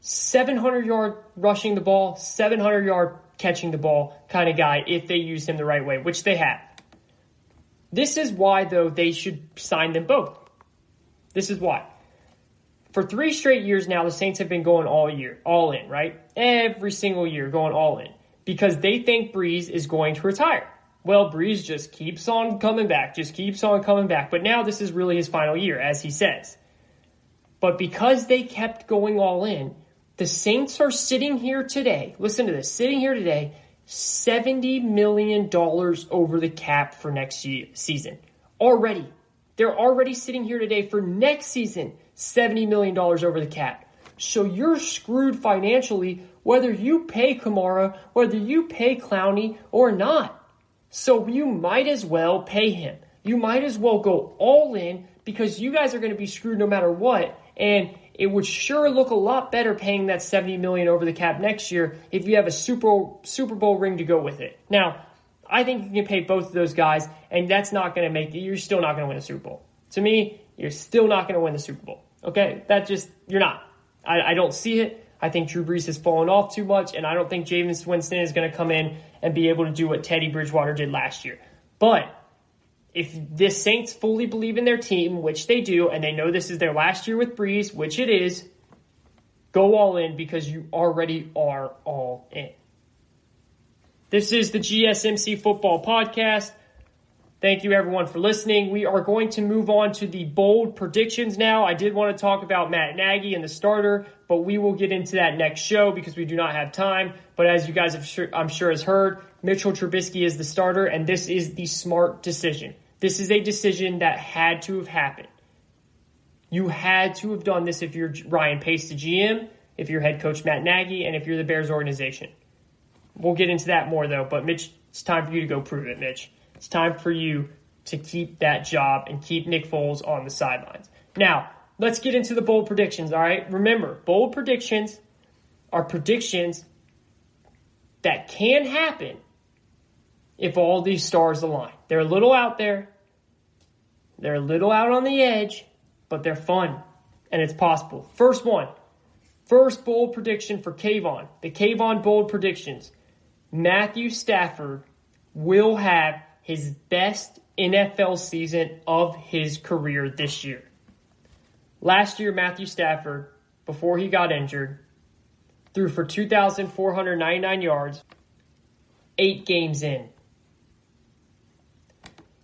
Speaker 2: 700-yard rushing the ball, 700-yard catching the ball kind of guy if they use him the right way, which they have. This is why, though, they should sign them both. This is why. For 3 straight years now, the Saints have been going all in, right? Every single year going all in because they think Breeze is going to retire. Well, Breeze just keeps on coming back, But now this is really his final year, as he says. But because they kept going all in, the Saints are sitting here today, listen to this, $70 million over the cap for next season. Already. They're already sitting here today for next season, $70 million over the cap. So you're screwed financially whether you pay Kamara, whether you pay Clowney or not. So you might as well pay him. You might as well go all in because you guys are going to be screwed no matter what. And it would sure look a lot better paying that $70 million over the cap next year if you have a Super Bowl ring to go with it. Now, I think you can pay both of those guys, and that's not going to you're still not going to win a Super Bowl. To me, you're still not going to win the Super Bowl. Okay? You're not. I don't see it. I think Drew Brees has fallen off too much, and I don't think Jameis Winston is going to come in and be able to do what Teddy Bridgewater did last year. But if the Saints fully believe in their team, which they do, and they know this is their last year with Brees, which it is, go all in because you already are all in. This is the GSMC Football Podcast. Thank you, everyone, for listening. We are going to move on to the bold predictions now. I did want to talk about Matt Nagy and the starter, but we will get into that next show because we do not have time. But as you guys I'm sure has heard, Mitchell Trubisky is the starter, and this is the smart decision. This is a decision that had to have happened. You had to have done this if you're Ryan Pace, the GM, if you're head coach Matt Nagy, and if you're the Bears organization. We'll get into that more, though. But, Mitch, it's time for you to go prove it, Mitch. It's time for you to keep that job and keep Nick Foles on the sidelines. Now, let's get into the bold predictions, all right? Remember, bold predictions are predictions that can happen if all these stars align. They're a little out there. They're a little out on the edge, but they're fun, and it's possible. First bold prediction for Kayvon. The Kayvon bold predictions. Matthew Stafford will have his best NFL season of his career this year. Last year, Matthew Stafford, before he got injured, threw for 2,499 yards, 8 games in.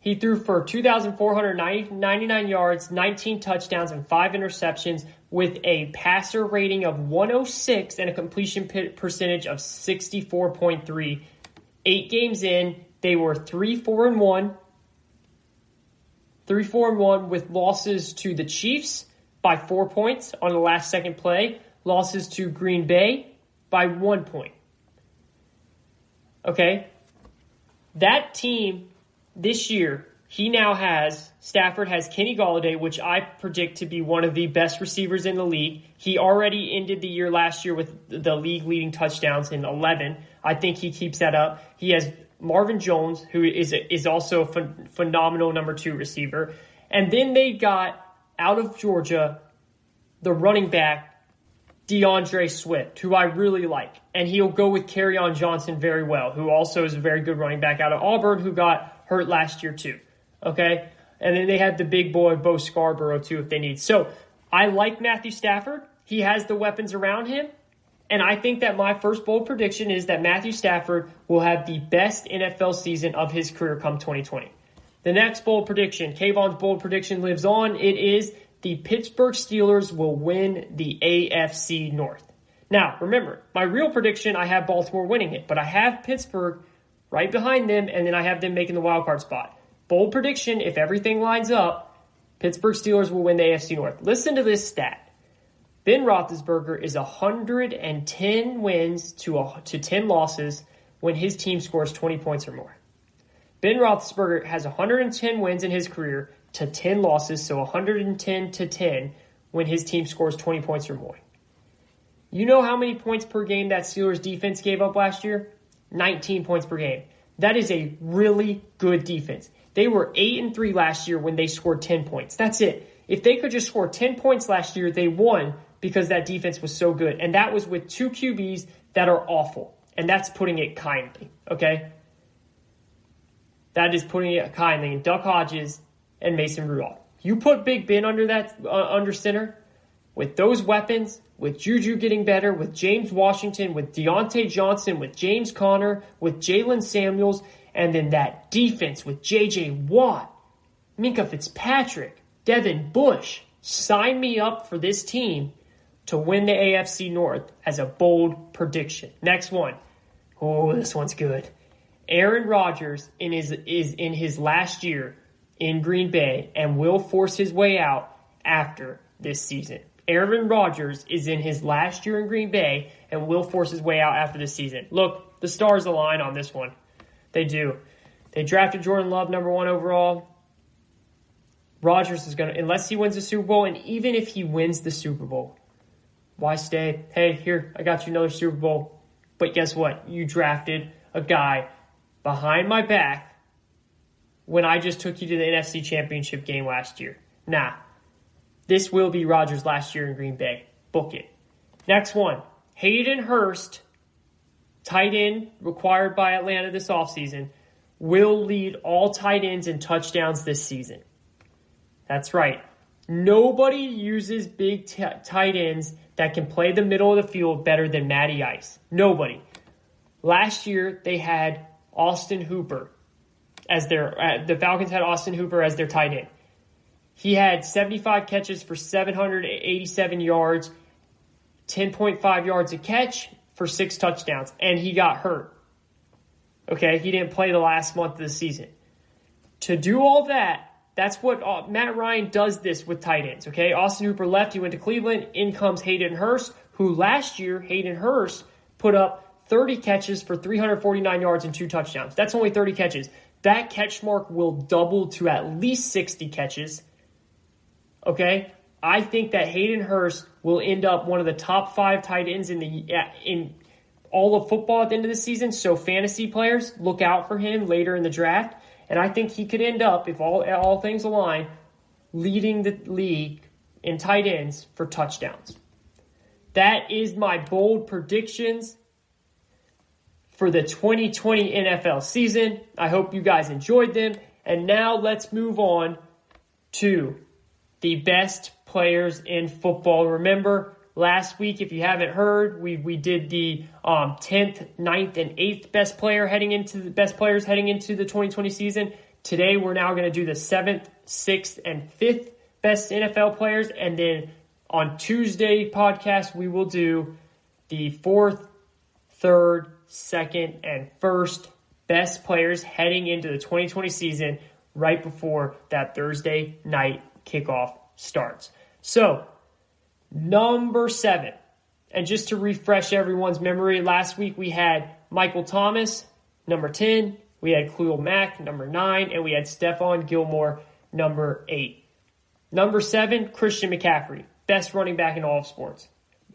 Speaker 2: He threw for 2,499 yards, 19 touchdowns, and 5 interceptions with a passer rating of 106 and a completion percentage of 64.3. 8 games in, they were 3-4-1. 3-4-1 with losses to the Chiefs by 4 points on the last second play. Losses to Green Bay by 1 point. Okay? That team this year, Stafford has Kenny Golladay, which I predict to be one of the best receivers in the league. He already ended the year last year with the league-leading touchdowns in 11. I think he keeps that up. He has Marvin Jones, who is also a phenomenal number 2 receiver. And then they got, out of Georgia, the running back, DeAndre Swift, who I really like. And he'll go with Kerryon Johnson very well, who also is a very good running back out of Auburn, who got hurt last year too. Okay? And then they had the big boy, Bo Scarborough, too, if they need. So I like Matthew Stafford. He has the weapons around him. And I think that my first bold prediction is that Matthew Stafford will have the best NFL season of his career come 2020. The next bold prediction, Kayvon's bold prediction lives on. It is the Pittsburgh Steelers will win the AFC North. Now, remember, my real prediction, I have Baltimore winning it. But I have Pittsburgh right behind them, and then I have them making the wild card spot. Bold prediction, if everything lines up, Pittsburgh Steelers will win the AFC North. Listen to this stat. Ben Roethlisberger is 110 wins to 10 losses when his team scores 20 points or more. Ben Roethlisberger has 110 wins in his career to 10 losses, so 110 to 10 when his team scores 20 points or more. You know how many points per game that Steelers defense gave up last year? 19 points per game. That is a really good defense. They were 8-3 last year when they scored 10 points. That's it. If they could just score 10 points last year, they won because that defense was so good. And that was with 2 QBs that are awful. And that's putting it kindly, okay? That is putting it kindly. And Duck Hodges and Mason Rudolph. You put Big Ben under center with those weapons, with Juju getting better, with James Washington, with Deontay Johnson, with James Conner, with Jalen Samuels, and then that defense with J.J. Watt, Minka Fitzpatrick, Devin Bush. Sign me up for this team to win the AFC North as a bold prediction. Next one. Oh, this one's good. Aaron Rodgers is in his last year in Green Bay and will force his way out after this season. Aaron Rodgers is in his last year in Green Bay and will force his way out after this season. Look, the stars align on this one. They do. They drafted Jordan Love number 1 overall. Rodgers is going to, unless he wins the Super Bowl, and even if he wins the Super Bowl, why stay? Hey, here, I got you another Super Bowl. But guess what? You drafted a guy behind my back when I just took you to the NFC Championship game last year. Nah. This will be Rodgers' last year in Green Bay. Book it. Next one. Hayden Hurst, tight end required by Atlanta this offseason, will lead all tight ends in touchdowns this season. That's right. Nobody uses big tight ends that can play the middle of the field better than Matty Ice. Nobody. Last year, they had Austin Hooper as the Falcons had Austin Hooper as their tight end. He had 75 catches for 787 yards, 10.5 yards a catch for 6 touchdowns, and he got hurt. Okay, he didn't play the last month of the season. To do all that, that's what Matt Ryan does this with tight ends, okay? Austin Hooper left, he went to Cleveland, in comes Hayden Hurst, who last year, Hayden Hurst put up 30 catches for 349 yards and 2 touchdowns. That's only 30 catches. That catch mark will double to at least 60 catches. Okay, I think that Hayden Hurst will end up one of the top 5 tight ends in all of football at the end of the season. So fantasy players, look out for him later in the draft. And I think he could end up, if all things align, leading the league in tight ends for touchdowns. That is my bold predictions for the 2020 NFL season. I hope you guys enjoyed them. And now let's move on to the best players in football. Remember, last week, if you haven't heard, we did the 10th, 9th, and 8th best players heading into the 2020 season. Today, we're now going to do the 7th, 6th, and 5th best NFL players. And then on Tuesday podcast, we will do the 4th, 3rd, 2nd, and 1st best players heading into the 2020 season right before that Thursday night kickoff starts. So, number 7. And just to refresh everyone's memory, last week we had Michael Thomas, number 10. We had Khalil Mack, number 9. And we had Stephon Gilmore, number 8. Number 7, Christian McCaffrey, best running back in all of sports.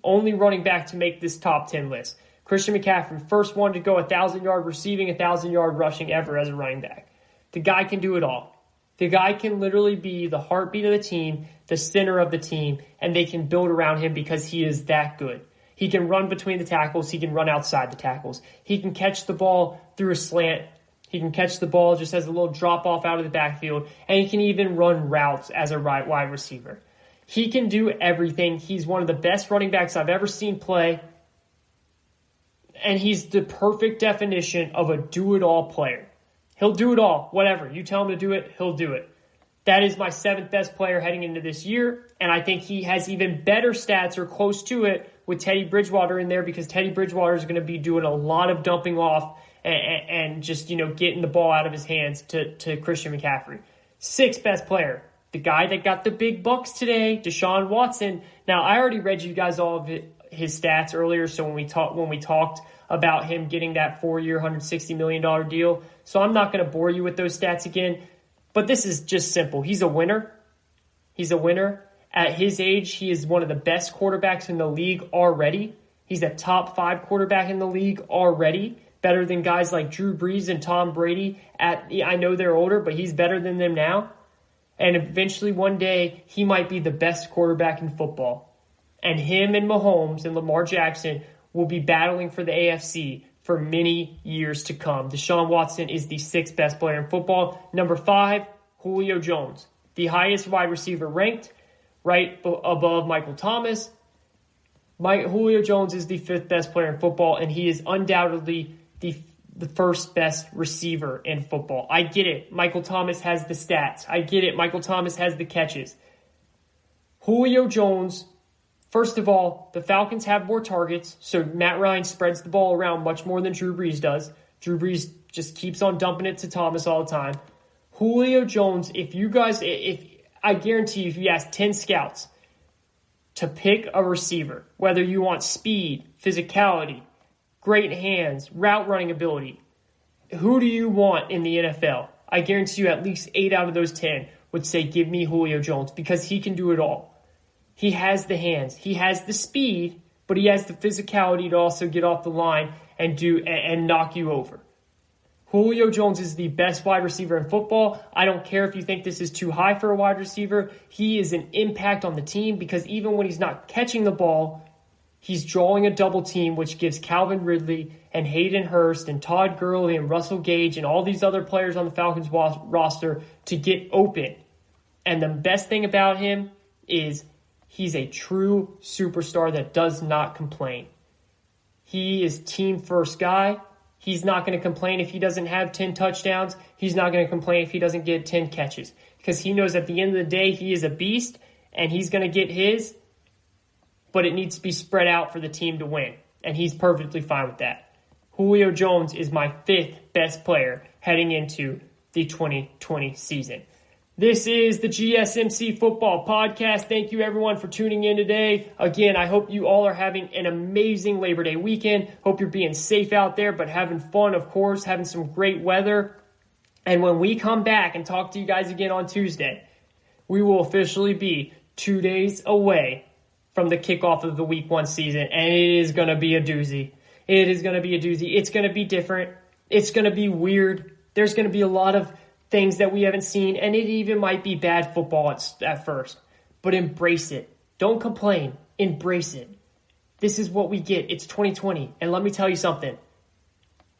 Speaker 2: Only running back to make this top 10 list. Christian McCaffrey, first one to go 1,000-yard receiving, 1,000-yard rushing ever as a running back. The guy can do it all. The guy can literally be the heartbeat of the team, the center of the team, and they can build around him because he is that good. He can run between the tackles. He can run outside the tackles. He can catch the ball through a slant. He can catch the ball just as a little drop-off out of the backfield, and he can even run routes as a wide receiver. He can do everything. He's one of the best running backs I've ever seen play, and he's the perfect definition of a do-it-all player. He'll do it all, whatever. You tell him to do it, he'll do it. That is my 7th best player heading into this year, and I think he has even better stats or close to it with Teddy Bridgewater in there because Teddy Bridgewater is going to be doing a lot of dumping off and just, getting the ball out of his hands to Christian McCaffrey. 6th best player, the guy that got the big bucks today, Deshaun Watson. Now, I already read you guys all of his stats earlier, so when we talked about him getting that 4-year, $160 million deal, so I'm not going to bore you with those stats again, but this is just simple. He's a winner. He's a winner. At his age, he is one of the best quarterbacks in the league already. He's a top 5 quarterback in the league already, better than guys like Drew Brees and Tom Brady. I know they're older, but he's better than them now. And eventually one day, he might be the best quarterback in football. And him and Mahomes and Lamar Jackson will be battling for the AFC for many years to come. Deshaun Watson is the 6th best player in football. Number 5, Julio Jones, the highest wide receiver ranked, right above Michael Thomas. Julio Jones is the 5th best player in football, and he is undoubtedly the first best receiver in football. I get it. Michael Thomas has the stats. I get it. Michael Thomas has the catches. Julio Jones, first of all, the Falcons have more targets, so Matt Ryan spreads the ball around much more than Drew Brees does. Drew Brees just keeps on dumping it to Thomas all the time. Julio Jones, if I guarantee you, if you ask 10 scouts to pick a receiver, whether you want speed, physicality, great hands, route running ability, who do you want in the NFL? I guarantee you at least 8 out of those 10 would say, give me Julio Jones, because he can do it all. He has the hands, he has the speed, but he has the physicality to also get off the line and knock you over. Julio Jones is the best wide receiver in football. I don't care if you think this is too high for a wide receiver. He is an impact on the team because even when he's not catching the ball, he's drawing a double team, which gives Calvin Ridley and Hayden Hurst and Todd Gurley and Russell Gage and all these other players on the Falcons roster to get open. And the best thing about him is he's a true superstar that does not complain. He is team first guy. He's not going to complain if he doesn't have 10 touchdowns. He's not going to complain if he doesn't get 10 catches because he knows at the end of the day he is a beast and he's going to get his, but it needs to be spread out for the team to win, and he's perfectly fine with that. Julio Jones is my 5th best player heading into the 2020 season. This is the GSMC Football Podcast. Thank you, everyone, for tuning in today. Again, I hope you all are having an amazing Labor Day weekend. Hope you're being safe out there, but having fun, of course, having some great weather. And when we come back and talk to you guys again on Tuesday, we will officially be 2 days away from the kickoff of the Week 1 season, and it is going to be a doozy. It is going to be a doozy. It's going to be different. It's going to be weird. There's going to be a lot of things that we haven't seen, and it even might be bad football at first. but embrace it. Don't complain. Embrace it. This is what we get. It's 2020. And let me tell you something.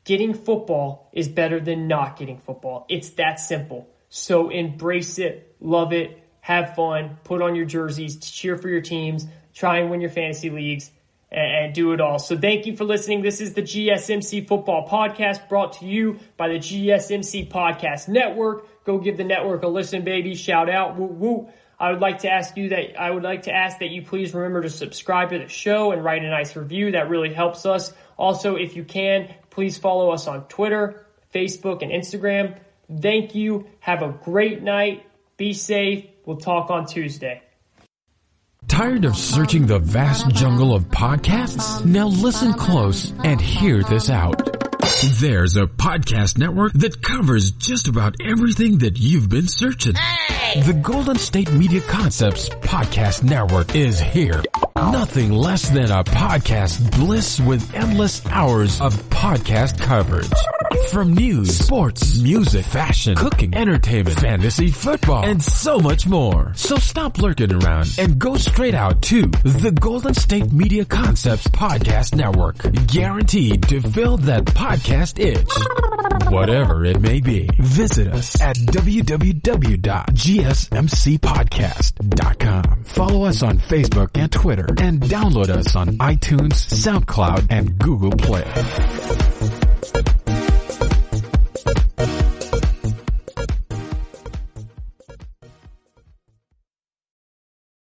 Speaker 2: Getting football is better than not getting football. It's that simple. So embrace it. Love it. Have fun. Put on your jerseys. Cheer for your teams. Try and win your fantasy leagues. And do it all. So thank you for listening. This is the GSMC Football Podcast brought to you by the GSMC Podcast Network. Go give the network a listen, baby. Shout out. Woo woo. I would like to ask that you please remember to subscribe to the show and write a nice review. That really helps us. Also, if you can, please follow us on Twitter, Facebook, and Instagram. Thank you. Have a great night. Be safe. We'll talk on Tuesday.
Speaker 1: Tired of searching the vast jungle of podcasts? Now listen close and hear this out. There's a podcast network that covers just about everything that you've been searching. Hey! The Golden State Media Concepts Podcast Network is here. Nothing less than a podcast bliss with endless hours of podcast coverage. From news, sports, music, fashion, cooking, entertainment, fantasy, football, and so much more. So stop lurking around and go straight out to the Golden State Media Concepts Podcast Network. Guaranteed to fill that podcast itch. Whatever it may be. Visit us at www.gsmcpodcast.com. Follow us on Facebook and Twitter and download us on iTunes, SoundCloud, and Google Play.